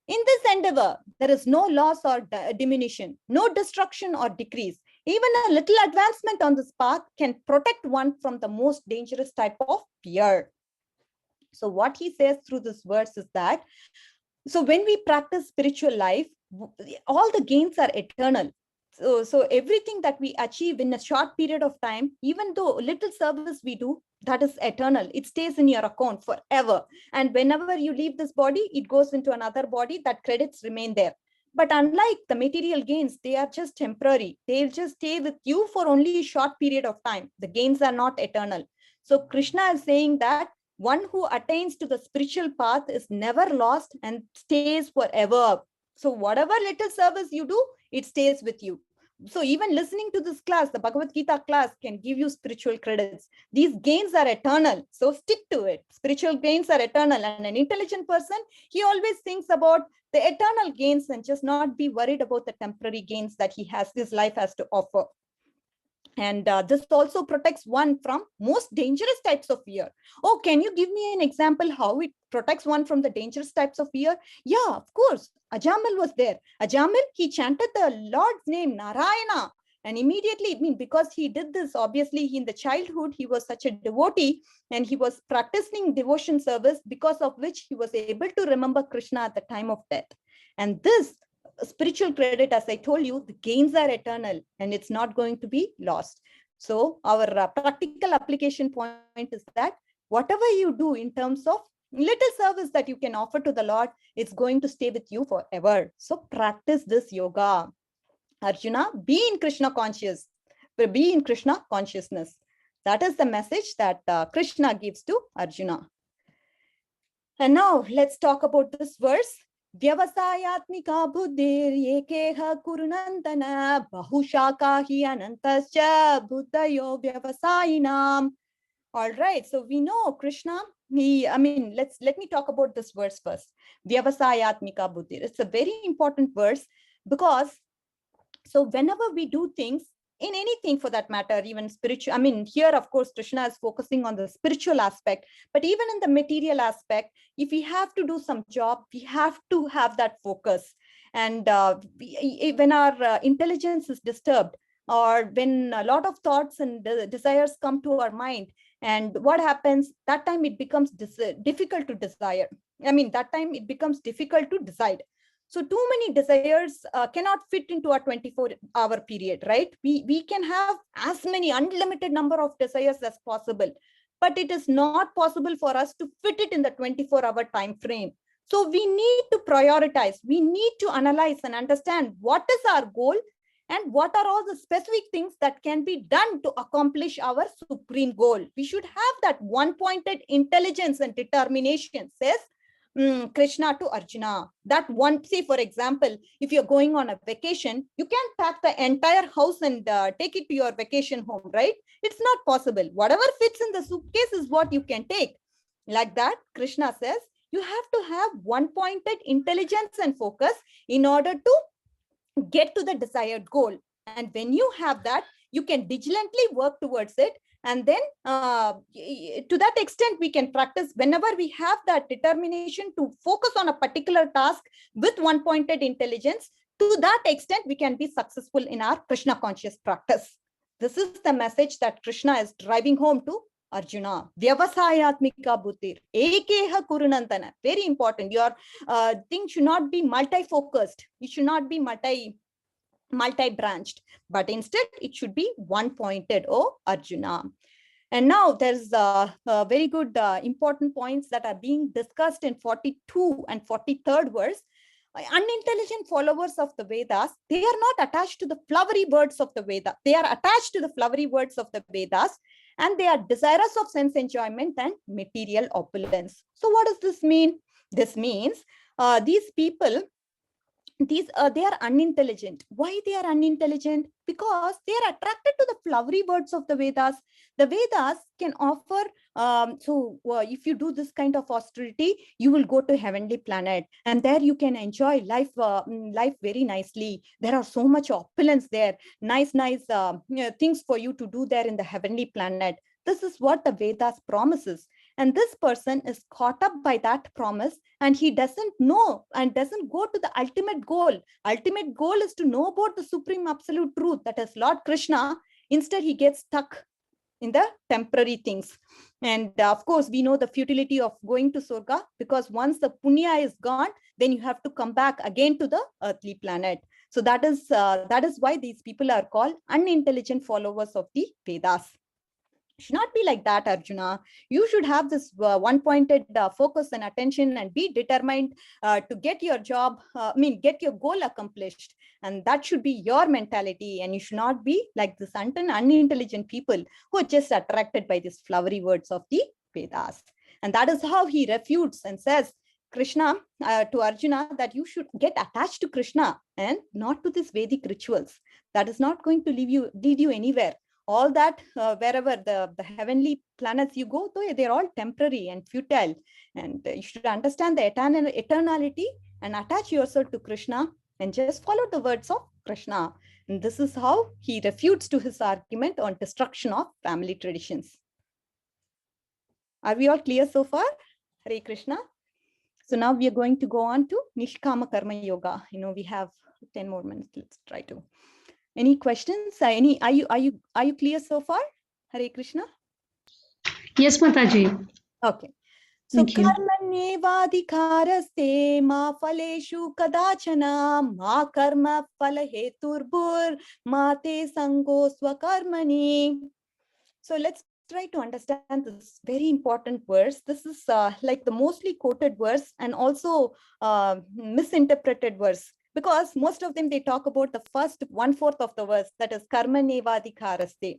In this endeavor, there is no loss or diminution, no destruction or decrease. Even a little advancement on this path can protect one from the most dangerous type of fear. So what he says through this verse is that, so when we practice spiritual life, all the gains are eternal. So everything that we achieve in a short period of time, even though little service we do, that is eternal. It stays in your account forever. And whenever you leave this body, it goes into another body, that credits remain there. But unlike the material gains, they are just temporary. They'll just stay with you for only a short period of time. The gains are not eternal. So Krishna is saying that one who attains to the spiritual path is never lost and stays forever. So whatever little service you do, it stays with you. So even listening to this class, the Bhagavad Gita class, can give you spiritual credits. These gains are eternal, so stick to it. Spiritual gains are eternal, and an intelligent person, he always thinks about the eternal gains and just not be worried about the temporary gains that his life has to offer. And this also protects one from most dangerous types of fear. Oh, can you give me an example how it protects one from the dangerous types of fear? Yeah, of course. Ajamal was there. Ajamal, he chanted the Lord's name, Narayana. And immediately, because he did this, obviously, in the childhood, he was such a devotee and he was practicing devotion service, because of which he was able to remember Krishna at the time of death. And this spiritual credit, as I told you, the gains are eternal and it's not going to be lost. So our practical application point is that whatever you do in terms of little service that you can offer to the Lord, it's going to stay with you forever. So practice this yoga. Arjuna, be in Krishna conscious, be in Krishna consciousness. That is the message that Krishna gives to Arjuna. And now let's talk about this verse. Vyavasayatmika buddhir yekeha kurunantana bahushaka hi anantascha buddhayo vyavasayinam. All right, so we know Krishna, let me talk about this verse first. Vyavasayatmika buddhir. It's a very important verse because, so whenever we do things, in anything for that matter, even spiritual, here, of course, Krishna is focusing on the spiritual aspect, but even in the material aspect, if we have to do some job, we have to have that focus. And when our intelligence is disturbed, or when a lot of thoughts and desires come to our mind, and what happens, that time it becomes difficult to desire. That time it becomes difficult to decide. So too many desires cannot fit into our 24-hour period, right? We can have as many unlimited number of desires as possible, but it is not possible for us to fit it in the 24-hour time frame. So we need to prioritize. We need to analyze and understand what is our goal and what are all the specific things that can be done to accomplish our supreme goal. We should have that one-pointed intelligence and determination, says Krishna to Arjuna. That one, say for example, if you're going on a vacation, you can't pack the entire house and take it to your vacation home, right? It's not possible. Whatever fits in the suitcase is what you can take. Like that, Krishna says, you have to have one-pointed intelligence and focus in order to get to the desired goal. And when you have that, you can diligently work towards it. And then to that extent, we can practice whenever we have that determination to focus on a particular task with one-pointed intelligence. To that extent, we can be successful in our Krishna conscious practice. This is the message that Krishna is driving home to Arjuna. Vyavasayatmika buddhir ekeha kurunantana. Very important. Your thing should not be multi-focused. It should not be multi-branched, but instead it should be one-pointed, oh Arjuna. And now there's very good important points that are being discussed in 42 and 43rd verse. Unintelligent followers of the Vedas, they are not attached to the flowery words of the Veda. They are attached to the flowery words of the Vedas, and they are desirous of sense enjoyment and material opulence. So what does this mean? This means these people, they are unintelligent. Why they are unintelligent? Because they are attracted to the flowery words of the Vedas. The Vedas can offer, if you do this kind of austerity, you will go to heavenly planet, and there you can enjoy life very nicely. There are so much opulence there, nice things for you to do there in the heavenly planet. This is what the Vedas promises. And this person is caught up by that promise, and he doesn't know and doesn't go to the ultimate goal. Ultimate goal is to know about the supreme absolute truth, that is Lord Krishna. Instead, he gets stuck in the temporary things. And of course, we know the futility of going to Surga, because once the punya is gone, then you have to come back again to the earthly planet. So that is why these people are called unintelligent followers of the Vedas. Should not be like that, Arjuna. You should have this one-pointed focus and attention, and be determined to get your job, get your goal accomplished. And that should be your mentality. And you should not be like this unintelligent people who are just attracted by these flowery words of the Vedas. And that is how he refutes and says, Krishna to Arjuna, that you should get attached to Krishna and not to these Vedic rituals. That is not going to lead you anywhere. All that, wherever the heavenly planets you go, they're all temporary and futile. And you should understand the eternality and attach yourself to Krishna and just follow the words of Krishna. And this is how he refutes to his argument on destruction of family traditions. Are we all clear so far? Hare Krishna. So now we are going to go on to Nishkama Karma Yoga. We have 10 more minutes. Let's try to. Any questions? Are you clear so far? Hare Krishna. Yes, Mataji. Okay. So karmanyevadhikaraste ma phaleshu kadachana ma karma phalaheturbur ma te sango swakarmani. So let's try to understand this very important verse. This is like the mostly quoted verse and also misinterpreted verse. Because most of them, they talk about the first 1/4 of the verse, that is karmanevadhikaraste.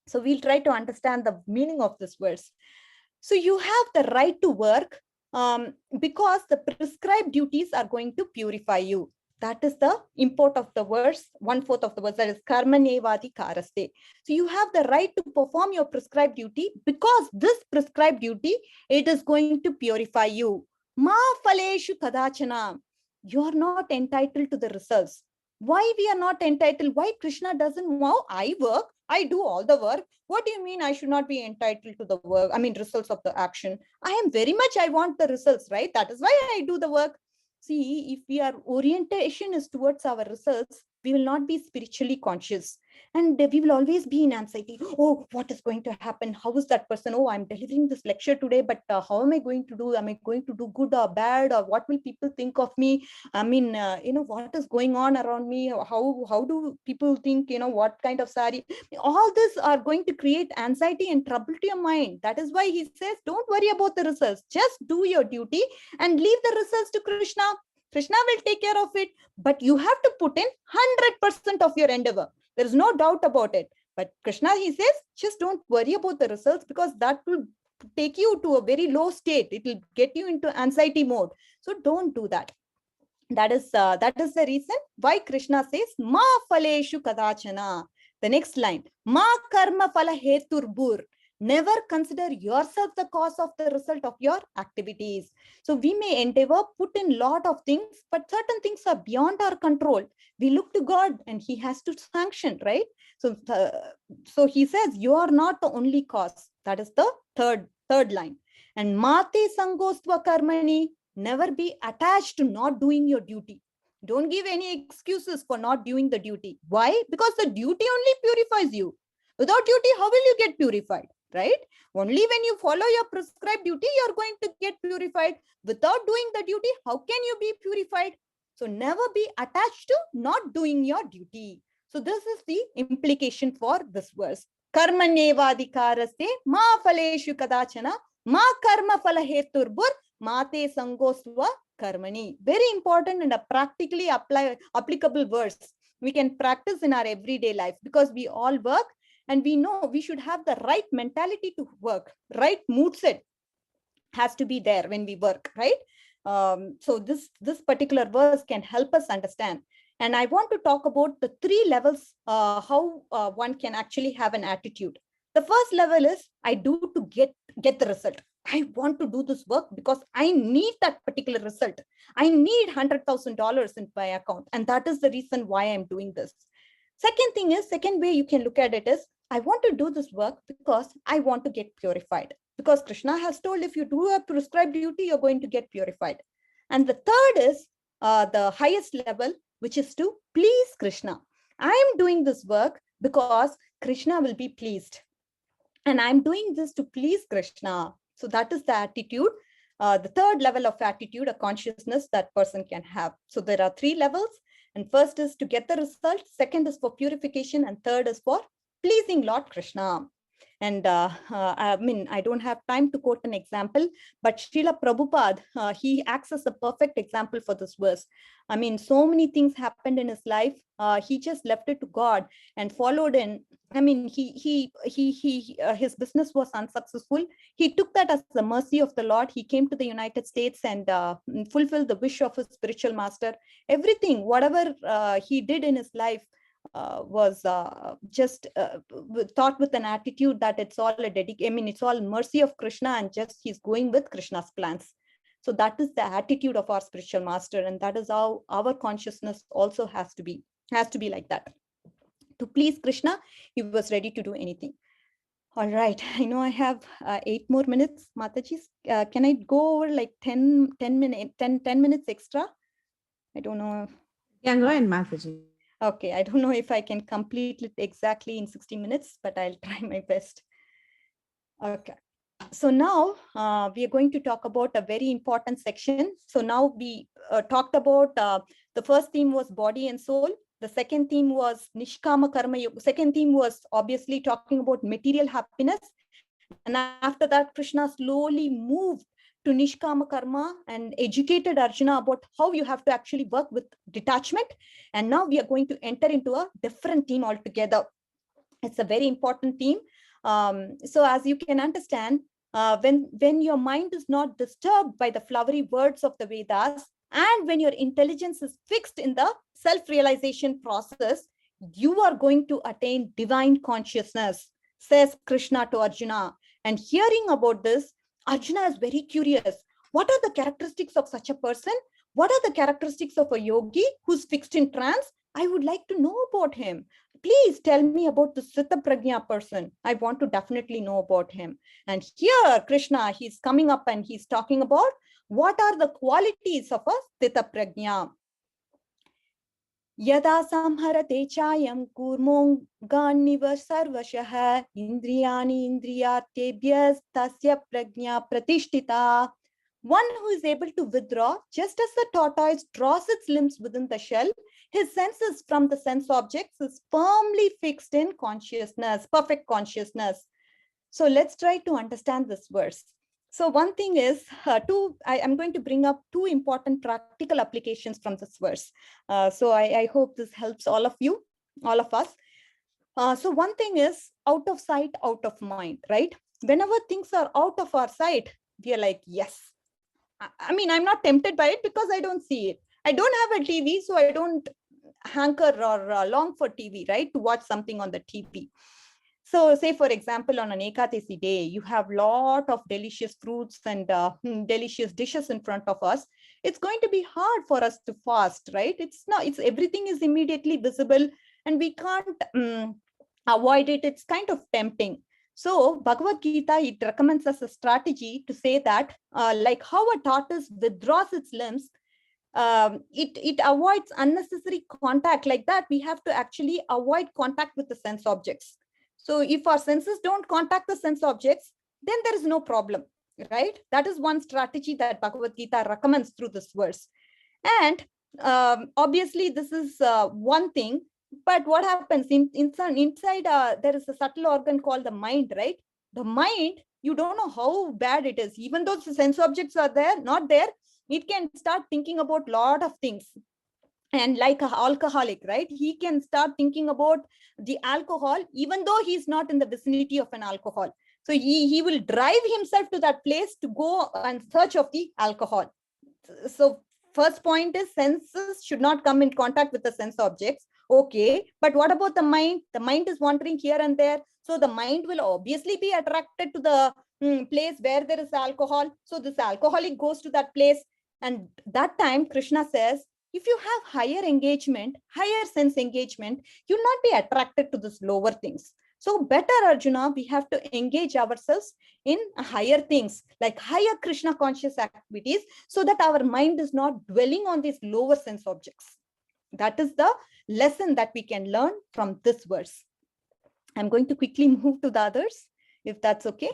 So we'll try to understand the meaning of this verse. So you have the right to work because the prescribed duties are going to purify you. That is the import of the verse, 1/4 of the verse, that is karmanevadhikaraste. So you have the right to perform your prescribed duty because this prescribed duty, it is going to purify you. Ma phaleshu kadachana. You are not entitled to the results. Why we are not entitled? Why Krishna doesn't want? I work, I do all the work. What do you mean I should not be entitled to the work? Results of the action. I am very much, I want the results, right? That is why I do the work. See, if our orientation is towards our results, we will not be spiritually conscious. And we will always be in anxiety. Oh, what is going to happen? How is that person? Oh, I'm delivering this lecture today, but how am I going to do? Am I going to do good or bad? Or what will people think of me? What is going on around me? How do people think, what kind of sari? All this are going to create anxiety and trouble to your mind. That is why he says, don't worry about the results. Just do your duty and leave the results to Krishna. Krishna will take care of it, but you have to put in 100% of your endeavor. There is no doubt about it. But Krishna, he says, just don't worry about the results, because that will take you to a very low state. It will get you into anxiety mode. So don't do that. That is the reason why Krishna says, ma phaleshu kadachana. The next line, ma karma phala heturbur. Never consider yourself the cause of the result of your activities. So we may endeavor, put in lot of things, but certain things are beyond our control. We look to God and he has to sanction, right? So he says, you are not the only cause. That is the third line. And mate sangostva karmani, never be attached to not doing your duty. Don't give any excuses for not doing the duty. Why? Because the duty only purifies you. Without duty, how will you get purified? Right? Only when you follow your prescribed duty, you're going to get purified. Without doing the duty, how can you be purified? So never be attached to not doing your duty. So this is the implication for this verse. Karmanyevadhikarasya ma phaleshu kadachana ma karma phala heturbur mate sangosva karmani. Very important and a practically applicable verse. We can practice in our everyday life because we all work. And we know we should have the right mentality to work, right mood set has to be there when we work, right? So this particular verse can help us understand. And I want to talk about the 3 levels, how one can actually have an attitude. The first level is, I do to get the result. I want to do this work because I need that particular result. I need $100,000 in my account. And that is the reason why I'm doing this. Second way you can look at it is, I want to do this work because I want to get purified. Because Krishna has told, if you do a prescribed duty, you're going to get purified. And the third is the highest level, which is to please Krishna. I'm doing this work because Krishna will be pleased. And I'm doing this to please Krishna. So that is the attitude, the third level of attitude, a consciousness that person can have. So there are 3 levels. And first is to get the result. Second is for purification. And third is for pleasing Lord Krishna. And I don't have time to quote an example, but Srila Prabhupada, he acts as a perfect example for this verse. I mean, so many things happened in his life. He just left it to God and followed in. I mean, his business was unsuccessful. He took that as the mercy of the Lord. He came to the United States and fulfilled the wish of his spiritual master. Everything, whatever he did in his life, was just thought with an attitude that it's all it's all mercy of Krishna and just he's going with Krishna's plans. So that is the attitude of our spiritual master, and that is how our consciousness also has to be like that. To please Krishna, he was ready to do anything. All right, I know I have 8 more minutes, Mataji. Can I go over like 10 minutes extra? I don't know. Yeah, go ahead, Mataji. Okay, I don't know if I can complete it exactly in 60 minutes, but I'll try my best. Okay, so now we are going to talk about a very important section. So now we talked about the first theme was body and soul. The second theme was Nishkama Karma Yoga. Second theme was obviously talking about material happiness. And after that, Krishna slowly moved to Nishkama Karma and educated Arjuna about how you have to actually work with detachment. And now we are going to enter into a different theme altogether. It's a very important theme. So as you can understand, when your mind is not disturbed by the flowery words of the Vedas, and when your intelligence is fixed in the self-realization process, you are going to attain divine consciousness, says Krishna to Arjuna. And hearing about this, Arjuna is very curious. What are the characteristics of such a person? What are the characteristics of a yogi who's fixed in trance? I would like to know about him. Please tell me about the Sthita Prajna person. I want to definitely know about him. And here, Krishna, he's coming up and he's talking about what are the qualities of a Sthita Prajna. Yada samharate chayam kurmonganiva sarvashah indriyani indriyatebhyas tasya prajna pratishtita. One who is able to withdraw, just as the tortoise draws its limbs within the shell, his senses from the sense objects is firmly fixed in consciousness, perfect consciousness. So let's try to understand this verse. So one thing is, I'm going to bring up 2 important practical applications from this verse. So I hope this helps all of you, all of us. So one thing is out of sight, out of mind, right? Whenever things are out of our sight, we are like, yes. I mean, I'm not tempted by it because I don't see it. I don't have a TV, so I don't hanker or long for TV, right? To watch something on the TV. So say, for example, on an Ekadasi day, you have lot of delicious fruits and delicious dishes in front of us. It's going to be hard for us to fast, right? It's everything is immediately visible and we can't avoid it. It's kind of tempting. So Bhagavad Gita, it recommends us a strategy to say that like how a tortoise withdraws its limbs, it avoids unnecessary contact. Like that, we have to actually avoid contact with the sense objects. So if our senses don't contact the sense objects, then there is no problem, right? That is one strategy that Bhagavad Gita recommends through this verse. And obviously, this is one thing. But what happens inside there is a subtle organ called the mind, right? The mind, you don't know how bad it is. Even though the sense objects are there, not there, it can start thinking about a lot of things. And like an alcoholic, right? He can start thinking about the alcohol, even though he's not in the vicinity of an alcohol. So he will drive himself to that place to go and search of the alcohol. So first point is senses should not come in contact with the sense objects. Okay, but what about the mind? The mind is wandering here and there. So the mind will obviously be attracted to the place where there is alcohol. So this alcoholic goes to that place. And that time Krishna says, if you have higher engagement, higher sense engagement, you'll not be attracted to these lower things. So better, Arjuna, we have to engage ourselves in higher things, like higher Krishna conscious activities, so that our mind is not dwelling on these lower sense objects. That is the lesson that we can learn from this verse. I'm going to quickly move to the others, if that's okay.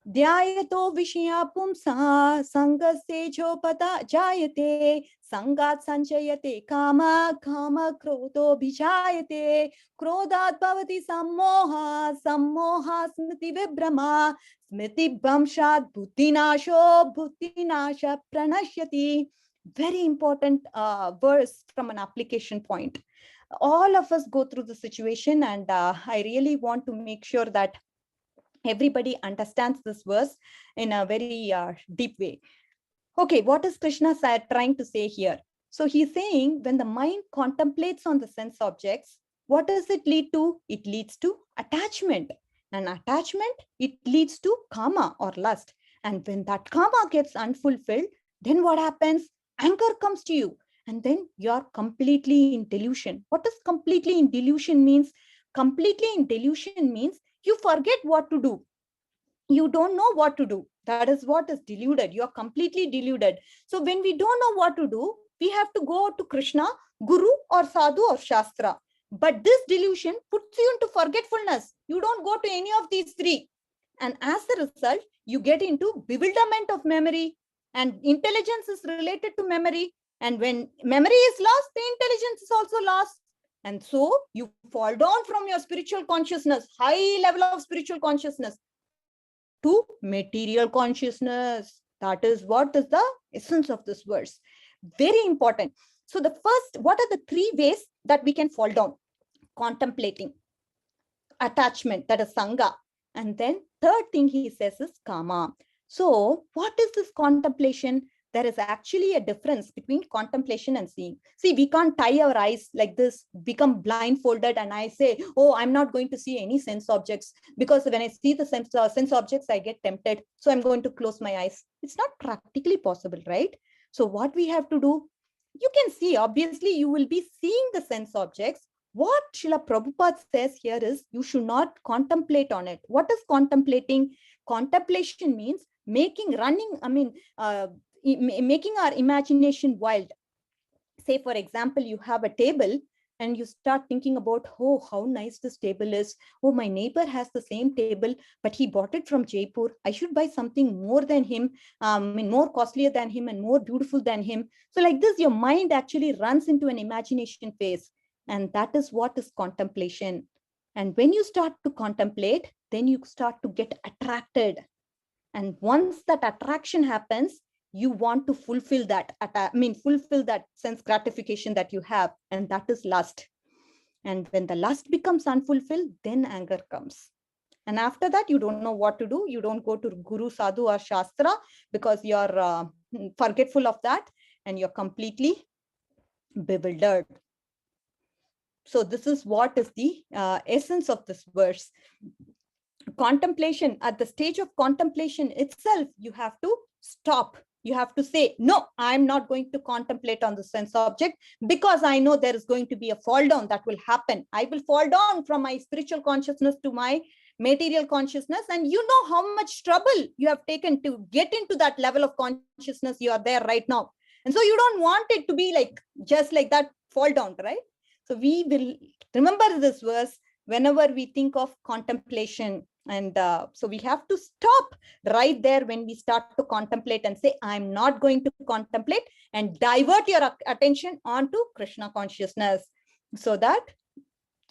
Dhyayato vishya pumsa sangasya jopata jayate sangat sanchayate kama kama krodho bhijayate krodhat bhavati sammoha sammoha smriti vibrama smriti bhamshat buddhinasho buddhinasha pranashyati. Very important verse from an application point. All of us go through the situation, and I really want to make sure that everybody understands this verse in a very deep way. Okay, what is Krishna trying to say here? So he's saying when the mind contemplates on the sense objects, what does it lead to? It leads to attachment. And attachment, it leads to kama or lust. And when that kama gets unfulfilled, then what happens? Anger comes to you. And then you're completely in delusion. What does completely in delusion means? Completely in delusion means you forget what to do. You don't know what to do. That is what is deluded. You are completely deluded. So when we don't know what to do, we have to go to Krishna, Guru or Sadhu or Shastra. But this delusion puts you into forgetfulness. You don't go to any of these three. And as a result, you get into bewilderment of memory. And intelligence is related to memory. And when memory is lost, the intelligence is also lost. And so you fall down from your spiritual consciousness, high level of spiritual consciousness, to material consciousness. That is what is the essence of this verse. Very important. So the first, what are the three ways that we can fall down? Contemplating, attachment, that is sangha. And then third thing he says is kama. So what is this contemplation? There is actually a difference between contemplation and seeing. See, we can't tie our eyes like this, become blindfolded, and I say, oh, I'm not going to see any sense objects, because when I see the sense objects, I get tempted. So I'm going to close my eyes. It's not practically possible, right? So what we have to do, you can see, obviously, you will be seeing the sense objects. What Srila Prabhupada says here is, you should not contemplate on it. What is contemplating? Contemplation means making our imagination wild. Say, for example, you have a table and you start thinking about, oh, how nice this table is. Oh, my neighbor has the same table, but he bought it from Jaipur. I should buy something more than him, more costlier than him and more beautiful than him. So like this, your mind actually runs into an imagination phase. And that is what is contemplation. And when you start to contemplate, then you start to get attracted. And once that attraction happens, you want to fulfill that sense gratification that you have, and that is lust. And when the lust becomes unfulfilled, then anger comes. And after that, you don't know what to do. You don't go to Guru, Sadhu or Shastra, because you're forgetful of that and you're completely bewildered. So this is what is the essence of this verse. Contemplation, at the stage of contemplation itself, you have to stop. You have to say, no, I'm not going to contemplate on the sense object, because I know there is going to be a fall down that will happen. I will fall down from my spiritual consciousness to my material consciousness. And you know how much trouble you have taken to get into that level of consciousness you are there right now. And so you don't want it to be like just like that fall down, right? So we will remember this verse whenever we think of contemplation. And so we have to stop right there when we start to contemplate and say, I'm not going to contemplate, and divert your attention onto Krishna consciousness, so that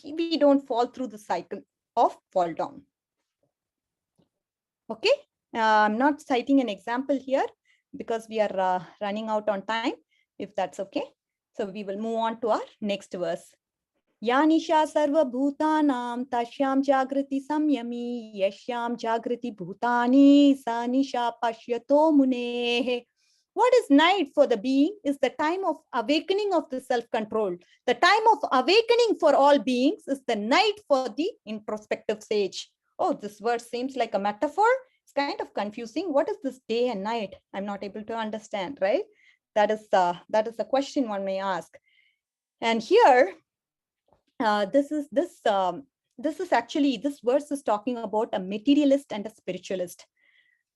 we don't fall through the cycle of fall down. Okay, I'm not citing an example here because we are running out on time, if that's okay. So we will move on to our next verse. Yanisha sarva bhutanam tashyam jagriti samyami yashyam jagriti bhutani sanisha pashyato munehe. What is night for the being is the time of awakening of the self-control. The time of awakening for all beings is the night for the introspective sage. Oh, this verse seems like a metaphor. It's kind of confusing. What is this day and night? I'm not able to understand, right? That is the question one may ask. And here, this verse is talking about a materialist and a spiritualist.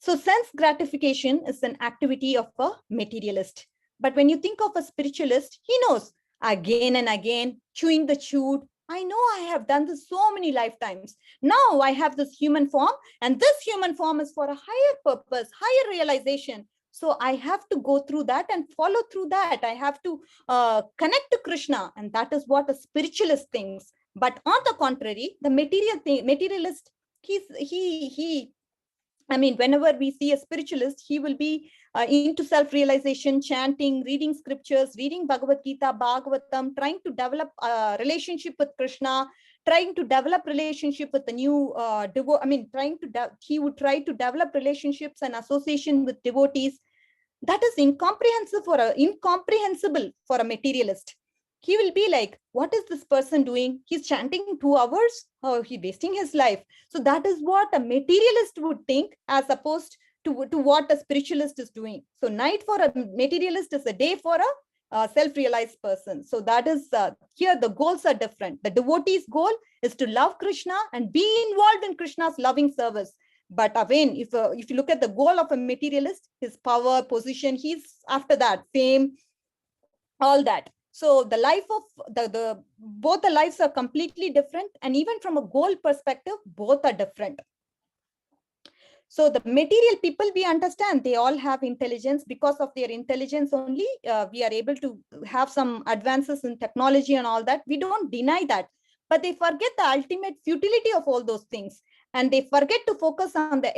So sense gratification is an activity of a materialist. But when you think of a spiritualist, he knows again and again, chewing the chewed. I know I have done this so many lifetimes. Now I have this human form, and this human form is for a higher purpose, higher realization. So I have to go through that and follow through that. I have to connect to Krishna, and that is what a spiritualist thinks. But on the contrary, the materialist, whenever we see a spiritualist, he will be into self-realization, chanting, reading scriptures, reading Bhagavad Gita, Bhagavatam, trying to develop a relationship with Krishna, trying to develop relationship with the new he would try to develop relationships and association with devotees. That is incomprehensible for a materialist. He will be like, what is this person doing? He's chanting 2 hours. Oh, he's wasting his life. So that is what a materialist would think, as opposed to what a spiritualist is doing. So night for a materialist is a day for a self-realized person. So that is here the goals are different. The devotee's goal is to love Krishna and be involved in Krishna's loving service. But again, if you look at the goal of a materialist, his power, position, he's after that, fame, all that. So the life of both the lives are completely different, and even from a goal perspective, both are different. So the material people, we understand they all have intelligence. Because of their intelligence only, we are able to have some advances in technology and all that. We don't deny that, but they forget the ultimate futility of all those things, and they forget to focus on the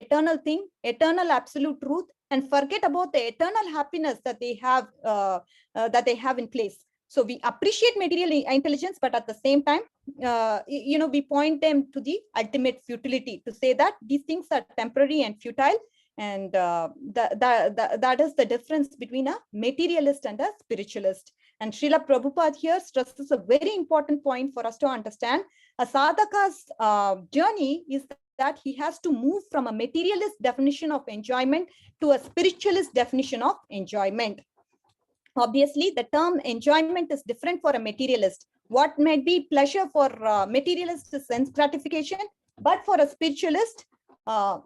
eternal thing, eternal absolute truth, and forget about the eternal happiness that they have in place. So we appreciate material intelligence, but at the same time, we point them to the ultimate futility, to say that these things are temporary and futile. And that is the difference between a materialist and a spiritualist. And Srila Prabhupada here stresses a very important point for us to understand. A sadhaka's journey is that he has to move from a materialist definition of enjoyment to a spiritualist definition of enjoyment. Obviously, the term enjoyment is different for a materialist. What might be pleasure for a materialist is sense gratification, but for a spiritualist, sorry,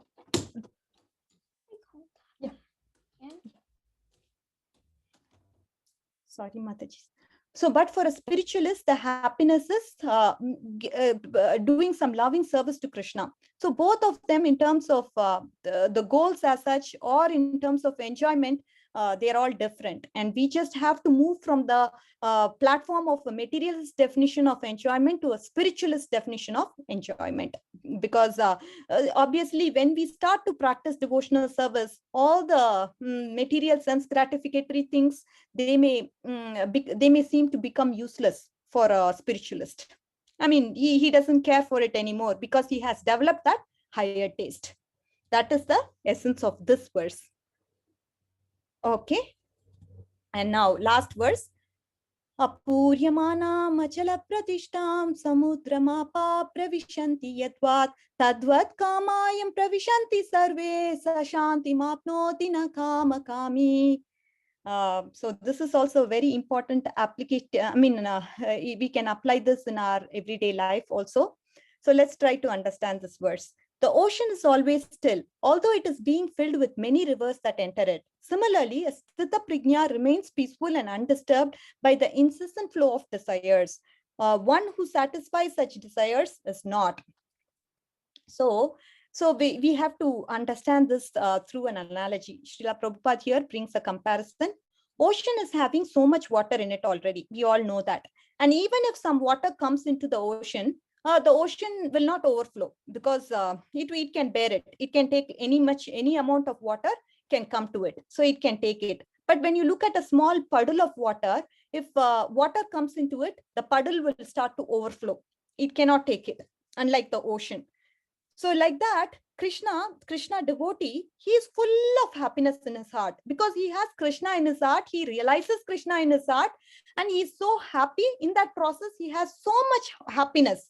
Mataji. So, but for a spiritualist, the happiness is doing some loving service to Krishna. So both of them, in terms of the goals as such, or in terms of enjoyment, they're all different. And we just have to move from the platform of a materialist definition of enjoyment to a spiritualist definition of enjoyment. Because obviously, when we start to practice devotional service, all the material sense gratificatory things, they may seem to become useless for a spiritualist. I mean, he doesn't care for it anymore because he has developed that higher taste. That is the essence of this verse. Okay. And now last verse. Apuryamana machala pratishtam samudramapa pravishanti yadvat tadvat kamayam pravishanti sarve sashanti mapnoti na kama kami. So this is also a very important application. I mean, we can apply this in our everyday life also. So let's try to understand this verse. The ocean is always still, although it is being filled with many rivers that enter it. Similarly, a sthita prajna remains peaceful and undisturbed by the incessant flow of desires. One who satisfies such desires is not. So we have to understand this through an analogy. Srila Prabhupada here brings a comparison. Ocean is having so much water in it already. We all know that. And even if some water comes into the ocean will not overflow because it can bear it. It can take any amount of water can come to it. So it can take it. But when you look at a small puddle of water, if water comes into it, the puddle will start to overflow. It cannot take it, unlike the ocean. So like that, Krishna devotee, he is full of happiness in his heart because he has Krishna in his heart. He realizes Krishna in his heart and he is so happy in that process. He has so much happiness.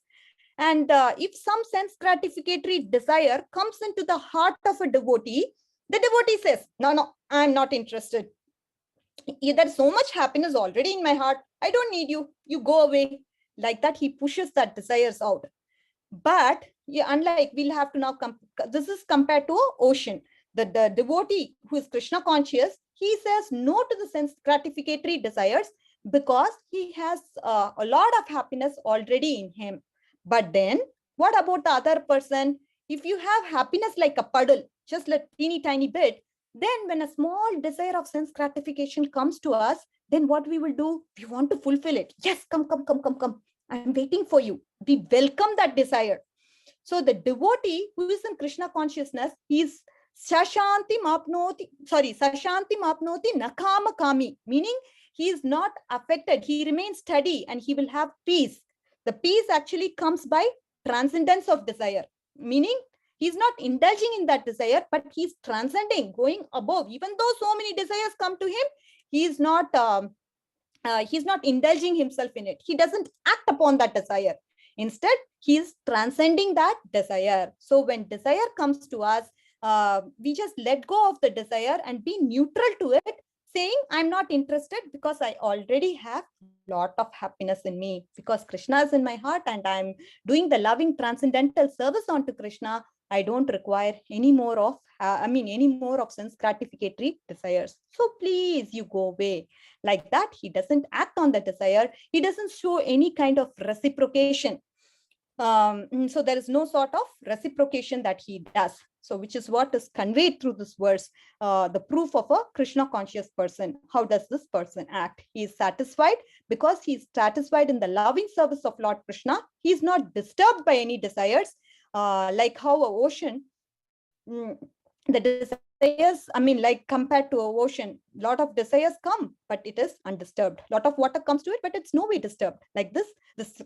And if some sense gratificatory desire comes into the heart of a devotee, the devotee says, no, I'm not interested. There's so much happiness already in my heart. I don't need you. You go away. Like that, he pushes that desires out. But unlike, we'll have to now this is compared to an ocean. The devotee who is Krishna conscious, he says no to the sense gratificatory desires because he has a lot of happiness already in him. But then what about the other person? If you have happiness like a puddle, just a teeny tiny bit, then when a small desire of sense gratification comes to us, then what we will do? We want to fulfill it. Yes, come. I'm waiting for you. We welcome that desire. So the devotee who is in Krishna consciousness, he is sashanti mapnoti nakama kami, meaning he is not affected. He remains steady and he will have peace. The peace actually comes by transcendence of desire, meaning he's not indulging in that desire, but he's transcending, going above. Even though so many desires come to him, he's not indulging himself in it. He doesn't act upon that desire. Instead, he is transcending that desire. So when desire comes to us, we just let go of the desire and be neutral to it, saying, I'm not interested because I already have a lot of happiness in me because Krishna is in my heart and I'm doing the loving transcendental service onto Krishna. I don't require any more of sense gratificatory desires. So please, you go away. Like that, he doesn't act on the desire. He doesn't show any kind of reciprocation. So there is no sort of reciprocation that he does. So which is what is conveyed through this verse, the proof of a Krishna conscious person. How does this person act? He is satisfied because he is satisfied in the loving service of Lord Krishna. He is not disturbed by any desires, like how an ocean, the desires, like compared to an ocean, lot of desires come, but it is undisturbed. Lot of water comes to it, but it's no way disturbed. Like this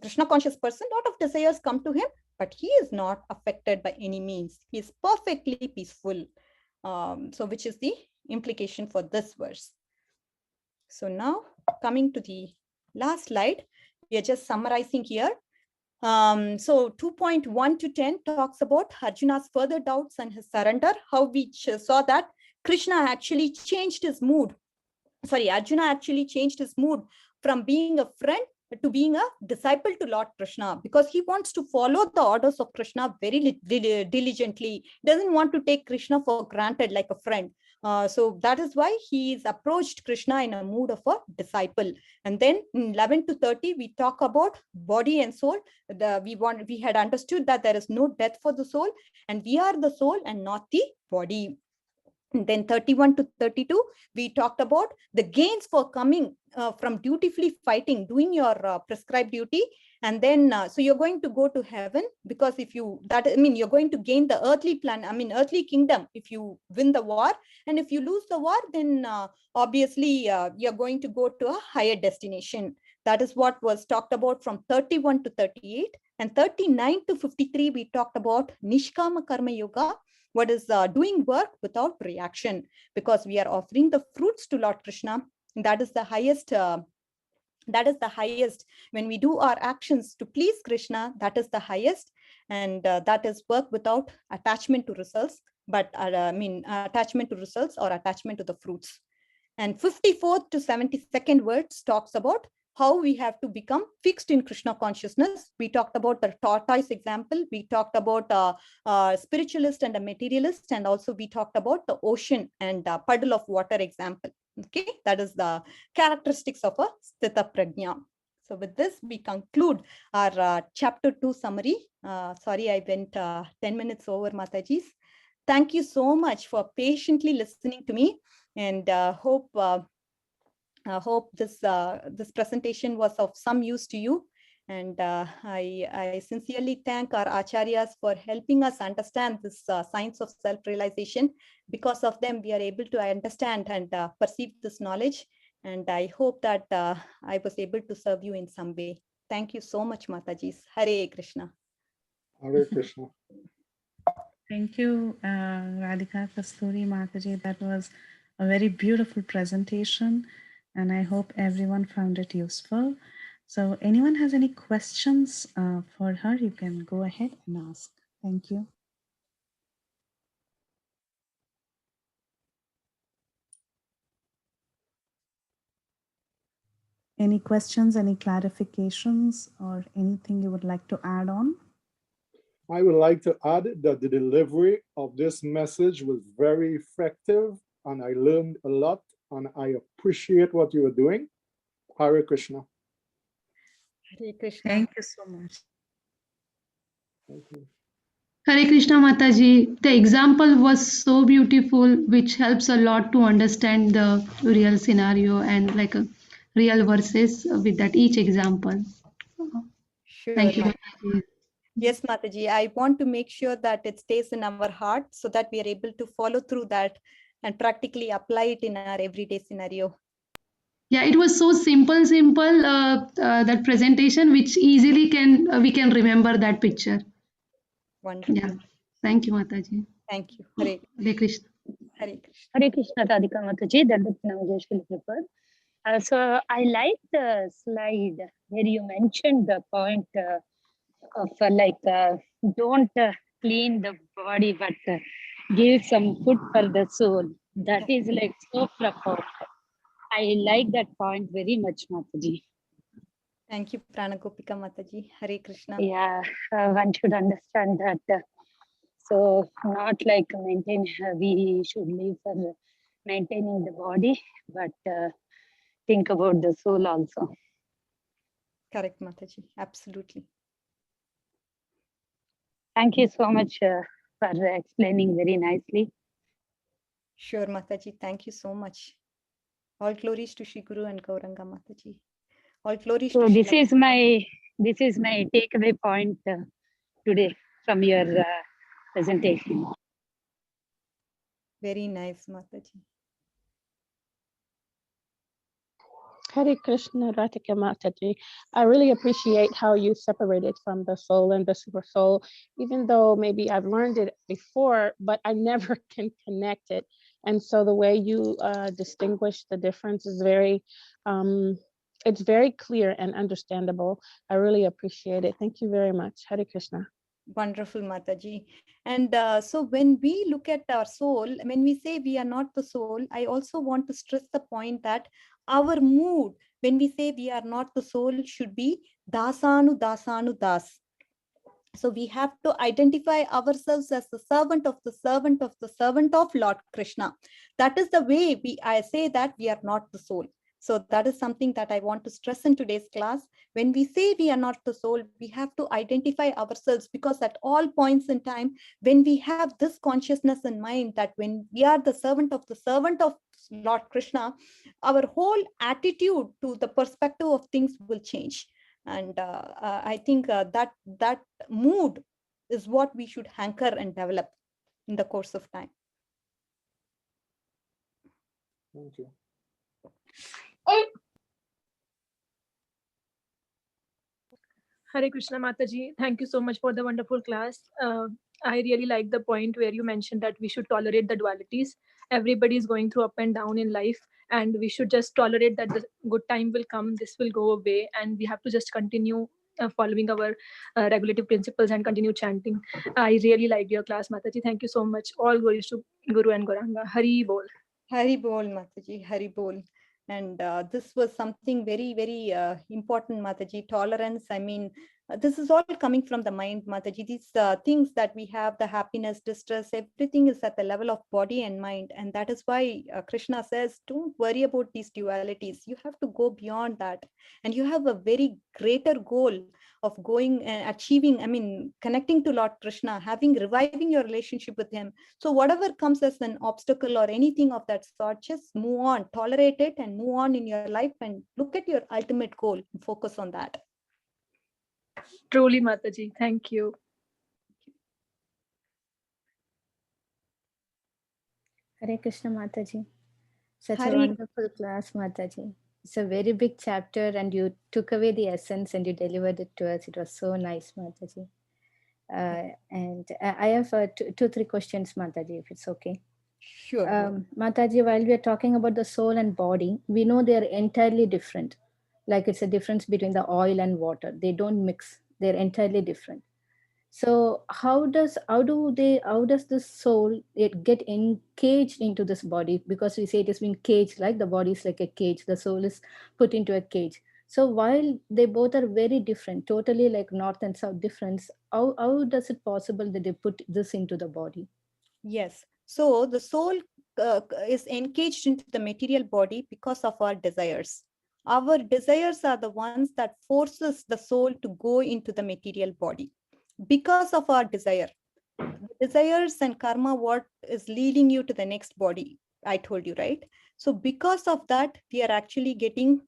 Krishna conscious person, lot of desires come to him, but he is not affected by any means. He is perfectly peaceful. So which is the implication for this verse. So now coming to the last slide, we are just summarizing here. So 2.1 to 10 talks about Arjuna's further doubts and his surrender, how we saw that Krishna actually changed his mood. Arjuna actually changed his mood from being a friend to being a disciple to Lord Krishna because he wants to follow the orders of Krishna very diligently. He doesn't want to take Krishna for granted like a friend. So that is why he's approached Krishna in a mood of a disciple. And then in 11 to 30, we talk about body and soul. We had understood that there is no death for the soul, and we are the soul and not the body. And then 31 to 32, we talked about the gains for coming from dutifully fighting, doing your prescribed duty. And then, so you're going to go to heaven because you're going to gain the earthly earthly kingdom if you win the war. And if you lose the war, then obviously you're going to go to a higher destination. That is what was talked about from 31 to 38. And 39 to 53, we talked about Nishkama Karma Yoga. What is doing work without reaction, because we are offering the fruits to Lord Krishna. That is the highest That is the highest. When we do our actions to please Krishna, that is the highest. And that is work without attachment to results, but attachment to results or attachment to the fruits. And 54th to 72nd words talks about how we have to become fixed in Krishna consciousness. We talked about the tortoise example. We talked about a spiritualist and a materialist. And also we talked about the ocean and a puddle of water example. Okay, that is the characteristics of a Sthita Prajna. So with this, we conclude our chapter 2 summary. Sorry, I went 10 minutes over, Matajis. Thank you so much for patiently listening to me, and hope this presentation was of some use to you. And I sincerely thank our acharyas for helping us understand this science of self-realization. Because of them, we are able to understand and perceive this knowledge. And I hope that I was able to serve you in some way. Thank you so much, Matajis. Hare Krishna. Hare Krishna. Thank you, Radhika Kasturi Mataji. That was a very beautiful presentation, and I hope everyone found it useful. So anyone has any questions for her, you can go ahead and ask. Thank you. Any questions, any clarifications, or anything you would like to add on? I would like to add that the delivery of this message was very effective, and I learned a lot, and I appreciate what you are doing. Hare Krishna. Hare Krishna. Thank you so much. Thank you. Hare Krishna Mataji, the example was so beautiful, which helps a lot to understand the real scenario and like a real verses with that each example. Sure, Thank you, Mataji. Mataji. Yes, Mataji, I want to make sure that it stays in our heart so that we are able to follow through that and practically apply it in our everyday scenario. Yeah, it was so simple, that presentation, which easily we can remember that picture. Wonderful. Yeah, thank you, Mataji. Thank you. Hare Hare Krishna. Hare Krishna. Hare Krishna, Radhika Mataji, Dandat Namajeshwari Prabhupada. So I like the slide where you mentioned the point of don't clean the body, but give some food for the soul. That is like so profound. I like that point very much, Mataji. Thank you, Pranagopika Mataji. Hare Krishna. Yeah, one should understand that. So not like we should live for maintaining the body, but think about the soul also. Correct, Mataji. Absolutely. Thank you so much for explaining very nicely. Sure, Mataji. Thank you so much. All glories to Shri Guru and Gauranga Mataji. All glories So to this Shri is my takeaway point today from your presentation. Very nice, Mataji. Hare Krishna, Radhika Mataji. I really appreciate how you separated from the soul and the super soul, even though maybe I've learned it before, but I never can connect it. And so the way you distinguish the difference is it's very clear and understandable. I really appreciate it. Thank you very much. Hare Krishna. Wonderful, Mataji. And so when we look at our soul, when we say we are not the soul, I also want to stress the point that our mood, when we say we are not the soul, should be dasanu, dasanu, das. So we have to identify ourselves as the servant of the servant of the servant of Lord Krishna. That is the way I say that we are not the soul. So that is something that I want to stress in today's class. When we say we are not the soul, we have to identify ourselves, because at all points in time, when we have this consciousness in mind that when we are the servant of Lord Krishna, our whole attitude to the perspective of things will change. And I think that mood is what we should hanker and develop in the course of time. Thank you. Hare Krishna Mataji, thank you so much for the wonderful class. I really like the point where you mentioned that we should tolerate the dualities. Everybody is going through up and down in life, and we should just tolerate that the good time will come, this will go away, and we have to just continue following our regulative principles and continue chanting. I really liked your class, Mataji. Thank you so much. All glories to Guru and Gauranga. Hari Bol. Hari Bol, Mataji, Hari Bol. And this was something very, very important, Mataji. Tolerance, I mean, this is all coming from the mind, Mataji. These things that we have, the happiness, distress, everything is at the level of body and mind. And that is why Krishna says, don't worry about these dualities. You have to go beyond that. And you have a very greater goal of going and achieving, I mean, connecting to Lord Krishna, reviving your relationship with him. So whatever comes as an obstacle or anything of that sort, just move on, tolerate it and move on in your life and look at your ultimate goal and focus on that. Truly, Mataji. Thank you. Hare Krishna, Mataji. Such a Hari. wonderful class, Mataji. It's a very big chapter and you took away the essence and you delivered it to us. It was so nice, Mataji. And I have two, three questions, Mataji, if it's okay. Sure. Mataji, while we are talking about the soul and body, we know they are entirely different. Like it's a difference between the oil and water. They don't mix. They're entirely different. So how does the soul get encaged into this body? Because we say it has been caged, like the body is like a cage. The soul is put into a cage. So while they both are very different, totally like north and south difference, how does it possible that they put this into the body? Yes. So the soul is encaged into the material body because of our desires. Our desires are the ones that forces the soul to go into the material body. Because of our desires and karma, what is leading you to the next body, I told you, right? So because of that, we are actually getting,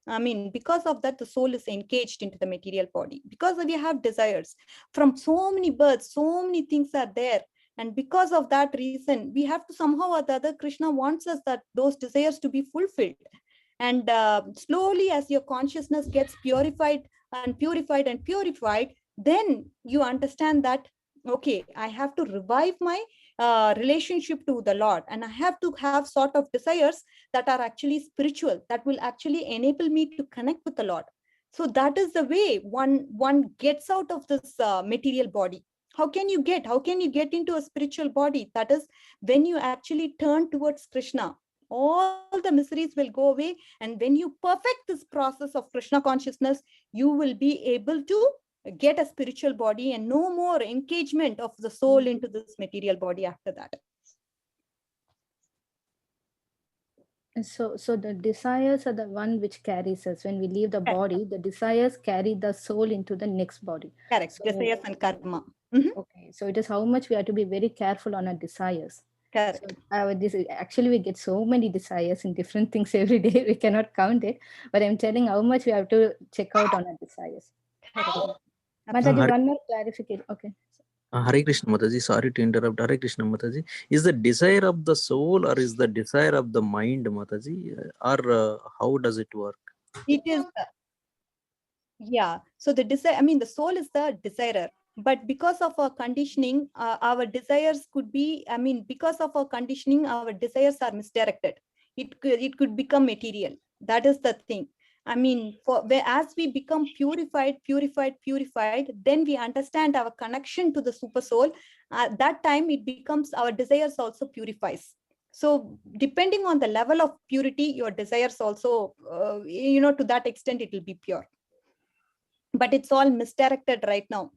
because of that, the soul is engaged into the material body. Because we have desires from so many births, so many things are there. And because of that reason, we have to somehow or the other, Krishna wants us that those desires to be fulfilled. And slowly, as your consciousness gets purified and purified and purified, then you understand that, okay, I have to revive my relationship to the Lord, and I have to have sort of desires that are actually spiritual, that will actually enable me to connect with the Lord. So that is the way one gets out of this material body. How can you get into a spiritual body? That is when you actually turn towards Krishna. All the miseries will go away, and when you perfect this process of Krishna consciousness, you will be able to get a spiritual body and no more engagement of the soul into this material body after that. So the desires are the one which carries us. When we leave the body, the desires carry the soul into the next body. Correct. So, desires and karma. Okay, so it is how much we have to be very careful on our desires. Correct. So, actually, we get so many desires in different things every day. We cannot count it, but I'm telling how much we have to check out on our desires. Mataji, one more clarification. Okay. Hare Krishna Mataji, sorry to interrupt. Hare Krishna Mataji, is the desire of the soul or is the desire of the mind, Mataji, or how does it work? It is, yeah. So the desire, the soul is the desirer. But because of our conditioning, our desires could be, because of our conditioning, our desires are misdirected. It could become material. That is the thing. As we become purified, then we understand our connection to the super soul. At that time, it becomes, our desires also purifies. So depending on the level of purity, your desires also, to that extent, it will be pure. But it's all misdirected right now.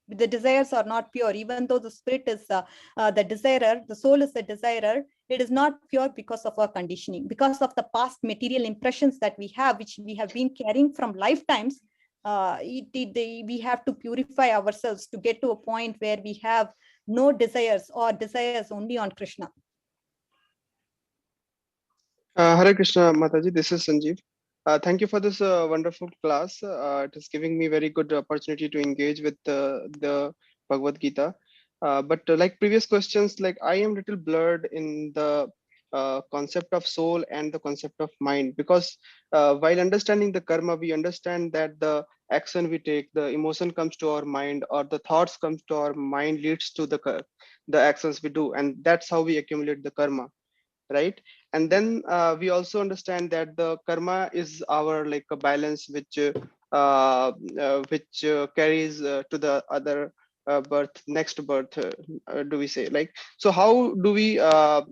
The desires are not pure, even though the spirit is the desirer, the soul is the desirer. It is not pure because of our conditioning, because of the past material impressions that we have, which we have been carrying from lifetimes. We have to purify ourselves to get to a point where we have no desires or desires only on Krishna. Hare Krishna Mataji, this is Sanjeev. Thank you for this wonderful class. It is giving me very good opportunity to engage with the Bhagavad Gita. But like previous questions, like I am little blurred in the concept of soul and the concept of mind, because while understanding the karma, we understand that the action we take, the emotion comes to our mind, or the thoughts comes to our mind, leads to the actions we do, and that's how we accumulate the karma, right? And then we also understand that the karma is our like a balance which carries to the other birth, next birth, do we say, like, so how do we draw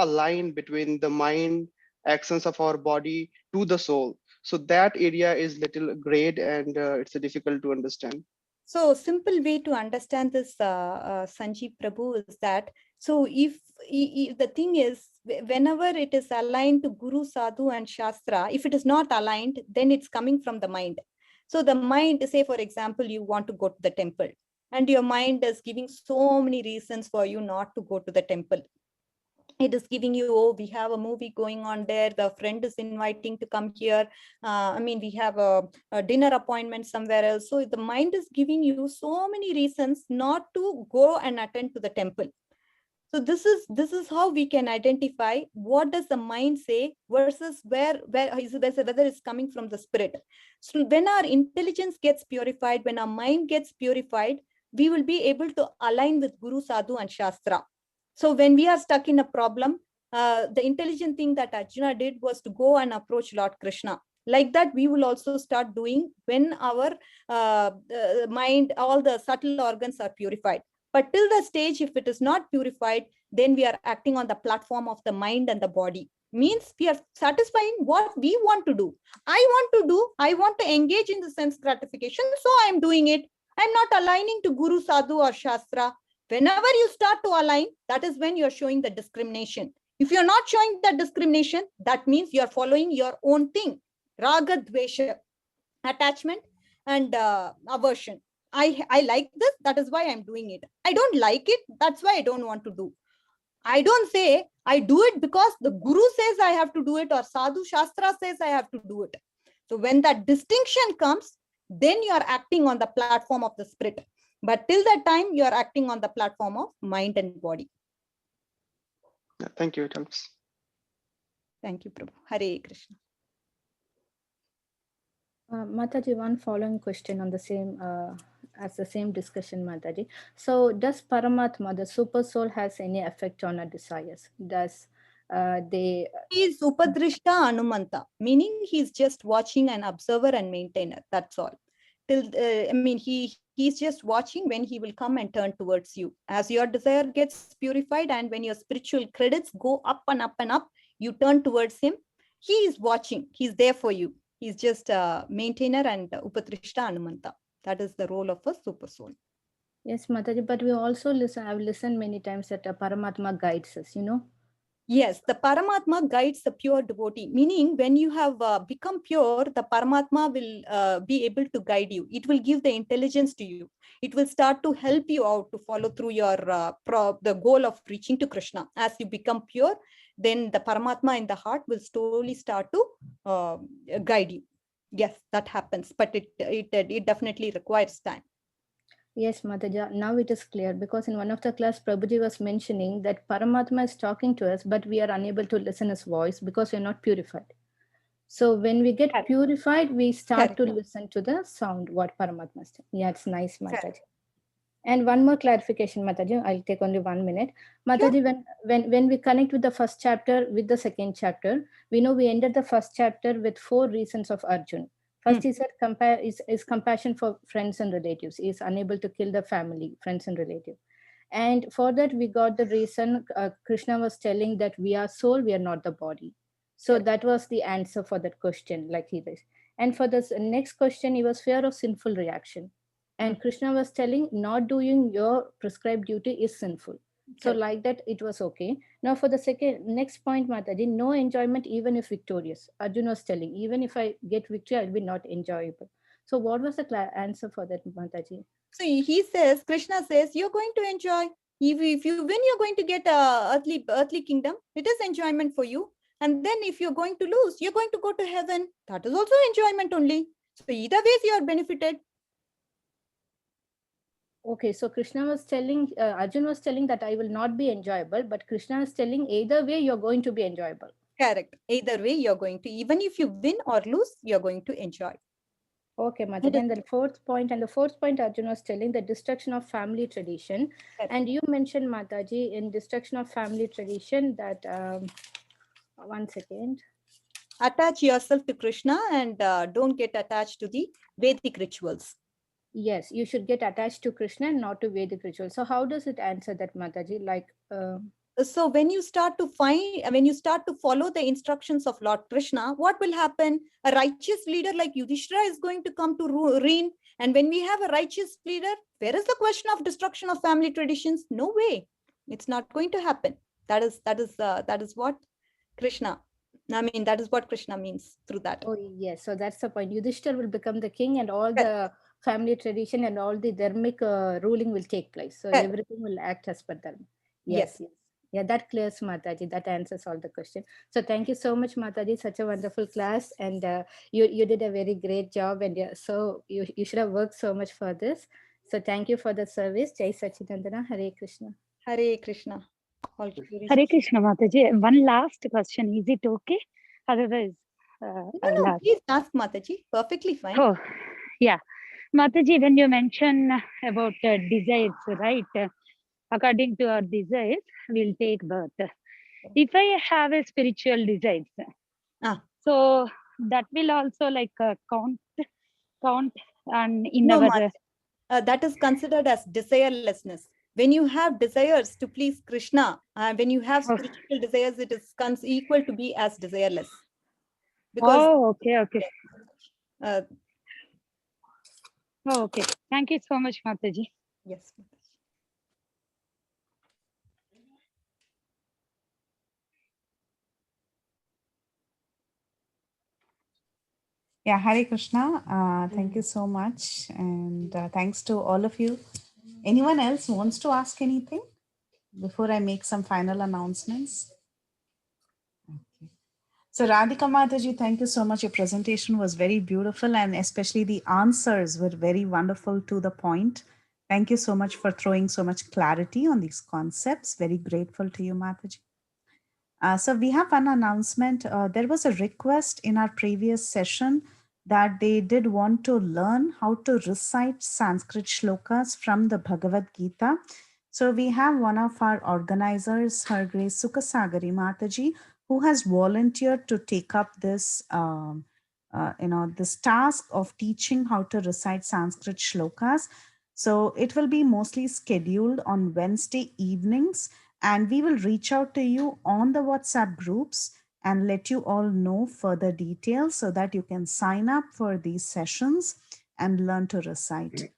a line between the mind actions of our body to the soul? So that area is little grayed, and it's difficult to understand. So simple way to understand this, Sanjeev Prabhu, is that, so if the thing is, whenever it is aligned to Guru, Sadhu and Shastra, if it is not aligned, then it's coming from the mind. So the mind, say for example, you want to go to the temple and your mind is giving so many reasons for you not to go to the temple. It is giving you, oh, we have a movie going on there, the friend is inviting to come here, we have a dinner appointment somewhere else. So the mind is giving you so many reasons not to go and attend to the temple. So this is how we can identify what does the mind say versus whether it's coming from the spirit. So when our intelligence gets purified, when our mind gets purified, we will be able to align with Guru, Sadhu and Shastra. So when we are stuck in a problem, the intelligent thing that Arjuna did was to go and approach Lord Krishna. Like that, we will also start doing when our mind, all the subtle organs are purified. But till the stage, if it is not purified, then we are acting on the platform of the mind and the body. Means we are satisfying what we want to do. I want to engage in the sense gratification, so I am doing it. I'm not aligning to Guru, Sadhu or Shastra. Whenever you start to align, that is when you're showing the discrimination. If you're not showing that discrimination, that means you're following your own thing. Raga, dvesha, attachment and aversion. I like this, that is why I'm doing it. I don't like it, that's why I don't want to do. I don't say I do it because the Guru says I have to do it or Sadhu Shastra says I have to do it. So when that distinction comes, then you are acting on the platform of the spirit. But till that time, you are acting on the platform of mind and body. Yeah, thank you, it helps. Thank you, Prabhu. Hare Krishna. Mataji, one following question on the same, as the same discussion, Mataji. So does Paramatma, the super soul, has any effect on our desires? Does he is Upadrishta Anumanta, meaning he's just watching, an observer and maintainer. That's all. Till he's just watching when he will come and turn towards you. As your desire gets purified and when your spiritual credits go up and up and up, you turn towards him. He is watching. He's there for you. He's just a maintainer and Upadrishta Anumanta. That is the role of a super soul. Yes, Mataji, but we also listen. I've listened many times that Paramatma guides us, Yes, the Paramatma guides the pure devotee, meaning when you have become pure, the Paramatma will be able to guide you. It will give the intelligence to you. It will start to help you out to follow through your the goal of reaching to Krishna. As you become pure, then the Paramatma in the heart will slowly start to guide you. Yes, that happens, but it definitely requires time. Yes, Mataja, now it is clear, because in one of the class, Prabhuji was mentioning that Paramatma is talking to us, but we are unable to listen his voice because we are not purified. So when we get purified, we start to listen to the sound, what Paramatma is saying. Yeah, it's nice, Mataji. And one more clarification, Mataji, I'll take only 1 minute. Mataji, when we connect with the first chapter with the second chapter, we know we ended the first chapter with 4 reasons of Arjuna. First, he said is compassion for friends and relatives. He is unable to kill the family, friends and relatives. And for that, we got the reason Krishna was telling that we are soul, we are not the body. So that was the answer for that question, like he does. And for this next question, he was fear of sinful reaction. And Krishna was telling not doing your prescribed duty is sinful. So like that, it was okay. Now for the next point, Mataji, no enjoyment even if victorious. Arjuna was telling, even if I get victory, I'll be not enjoyable. So what was the answer for that, Mataji? So he says, Krishna says, you're going to enjoy. If you win, you're going to get a earthly kingdom. It is enjoyment for you. And then if you're going to lose, you're going to go to heaven. That is also enjoyment only. So either ways, you are benefited. Okay, so Krishna was telling, Arjuna was telling that I will not be enjoyable, but Krishna is telling either way you're going to be enjoyable. Correct. Either way you're going to, even if you win or lose, you're going to enjoy. Okay, Mataji. And the fourth point, Arjuna was telling the destruction of family tradition. Correct. And you mentioned, Mataji, in destruction of family tradition that, one second. Attach yourself to Krishna and don't get attached to the Vedic rituals. Yes, you should get attached to Krishna and not to Vedic rituals. So how does it answer that, Mataji? Like, so when you start to follow the instructions of Lord Krishna, what will happen? A righteous leader like Yudhishthira is going to come to reign. And when we have a righteous leader, where is the question of destruction of family traditions? No way. It's not going to happen. That is what Krishna. That is what Krishna means through that. Oh, yes. So that's the point. Yudhishthira will become the king and all the family tradition and all the dharmic ruling will take place. So everything will act as per dharma. Yes. Yeah, that clears, Mataji. That answers all the questions. So thank you so much, Mataji. Such a wonderful class. And you did a very great job. And so you should have worked so much for this. So thank you for the service. Jai Sachidandana. Hare Krishna. Hare Krishna. Hare Krishna, Mataji. One last question. Is it okay? Otherwise, no, please ask, Mataji. Perfectly fine. Oh, yeah. Mataji, when you mention about desires, right? According to our desires, we'll take birth. If I have a spiritual desires, so that will also like count and in no, our... that is considered as desirelessness. When you have desires to please Krishna, when you have spiritual desires, it is equal to be as desireless. Because, okay. Okay. Thank you so much, Mataji. Yes. Yeah, Hare Krishna. Thank you so much. And thanks to all of you. Anyone else wants to ask anything before I make some final announcements? Okay. So Radhika Mataji, thank you so much. Your presentation was very beautiful and especially the answers were very wonderful to the point. Thank you so much for throwing so much clarity on these concepts. Very grateful to you, Mataji. So we have one announcement. There was a request in our previous session that they did want to learn how to recite Sanskrit shlokas from the Bhagavad Gita. So we have one of our organizers, Her Grace Sukasagari Mataji, who has volunteered to take up this, this task of teaching how to recite Sanskrit shlokas. So it will be mostly scheduled on Wednesday evenings, and we will reach out to you on the WhatsApp groups and let you all know further details so that you can sign up for these sessions and learn to recite.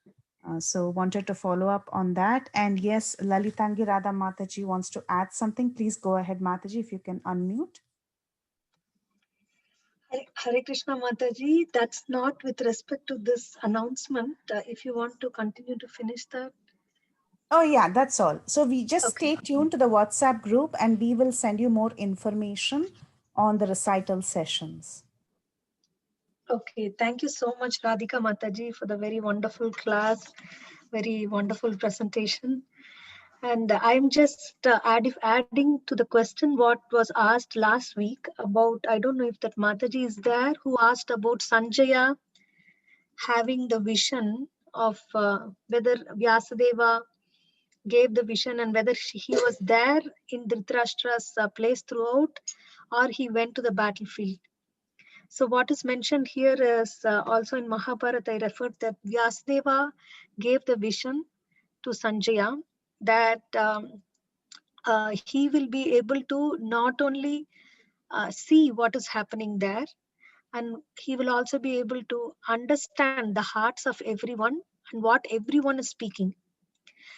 So wanted to follow up on that. And yes, Lalitangi Radha Mataji wants to add something. Please go ahead, Mataji, if you can unmute. Hare Krishna Mataji, that's not with respect to this announcement. If you want to continue to finish that. Oh yeah, that's all. So we just stay tuned to the WhatsApp group and we will send you more information on the recital sessions. Okay, thank you so much, Radhika Mataji, for the very wonderful class, very wonderful presentation. And I'm just adding to the question what was asked last week about, I don't know if that Mataji is there, who asked about Sanjaya having the vision of whether Vyasadeva gave the vision and whether he was there in Dhritarashtra's place throughout or he went to the battlefield. So what is mentioned here is also in Mahabharata, I referred that Vyasadeva gave the vision to Sanjaya that he will be able to not only see what is happening there, and he will also be able to understand the hearts of everyone and what everyone is speaking.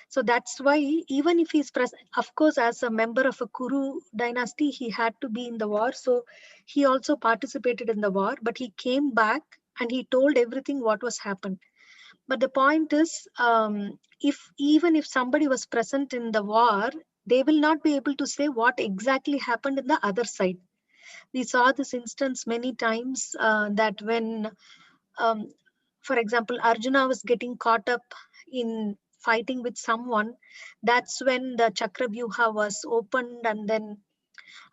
So that's why even if he's present, of course, as a member of a Kuru dynasty, he had to be in the war. So he also participated in the war, but he came back and he told everything what was happened. But the point is, even if somebody was present in the war, they will not be able to say what exactly happened in the other side. We saw this instance many times that when, for example, Arjuna was getting caught up in fighting with someone, that's when the Chakravyuha was opened and then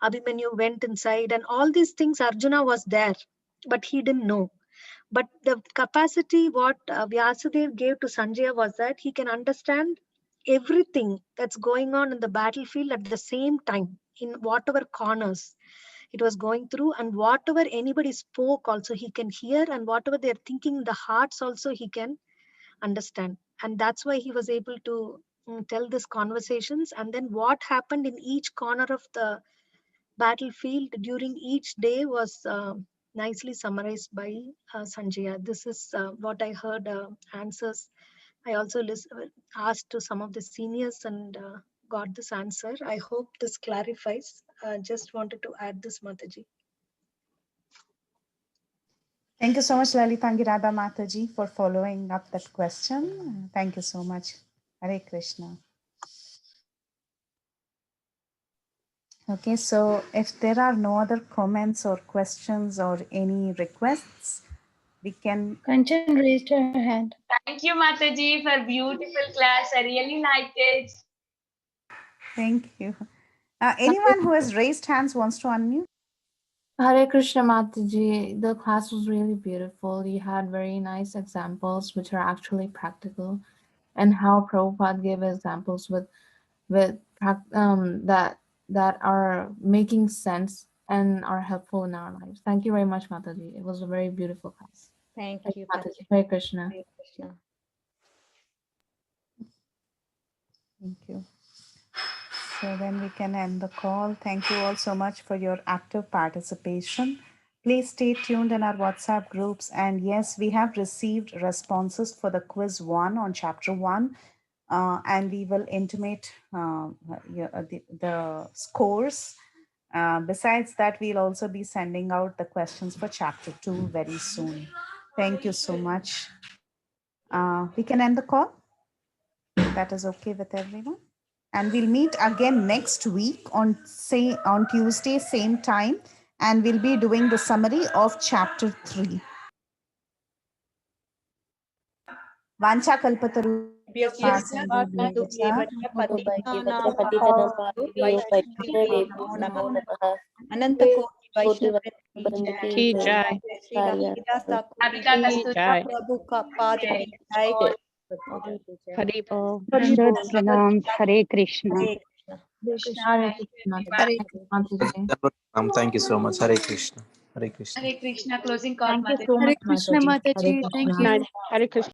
Abhimanyu went inside and all these things Arjuna was there, but he didn't know. But the capacity what Vyasadeva gave to Sanjaya was that he can understand everything that's going on in the battlefield at the same time, in whatever corners it was going through, and whatever anybody spoke also he can hear, and whatever they're thinking in the hearts also he can understand. And that's why he was able to tell these conversations, and then what happened in each corner of the battlefield during each day was nicely summarized by Sanjaya. This is what I heard answers. I also asked to some of the seniors and got this answer. I hope this clarifies. Just wanted to add this, Mataji. Thank you so much, Lalitangi Radha Mataji, for following up that question. Thank you so much. Hare Krishna. Okay, so if there are no other comments or questions or any requests, we can. Kanchan raised her hand. Thank you, Mataji, for beautiful class. I really liked it. Thank you. Anyone who has raised hands wants to unmute? Hare Krishna Mataji, the class was really beautiful. You had very nice examples which are actually practical, and how Prabhupada gave examples that are making sense and are helpful in our lives. Thank you very much, Mataji. It was a very beautiful class. Thank you, Mataji. Hare Krishna. Hare Krishna. Thank you. So then we can end the call. Thank you all so much for your active participation. Please stay tuned in our WhatsApp groups. And yes, we have received responses for the quiz 1 on chapter 1. And we will intimate the scores. Besides that, we'll also be sending out the questions for chapter 2 very soon. Thank you so much. We can end the call. That is okay with everyone. And we'll meet again next week on Tuesday, same time. And we'll be doing the summary of chapter 3. Vancha kalpataru. Hare Krishna. Thank you so much. Hare Krishna. Hare Krishna. Hare Krishna. Closing call. Thank you so much, Hare Krishna Mataji. Mataji. Thank you. Hare Krishna.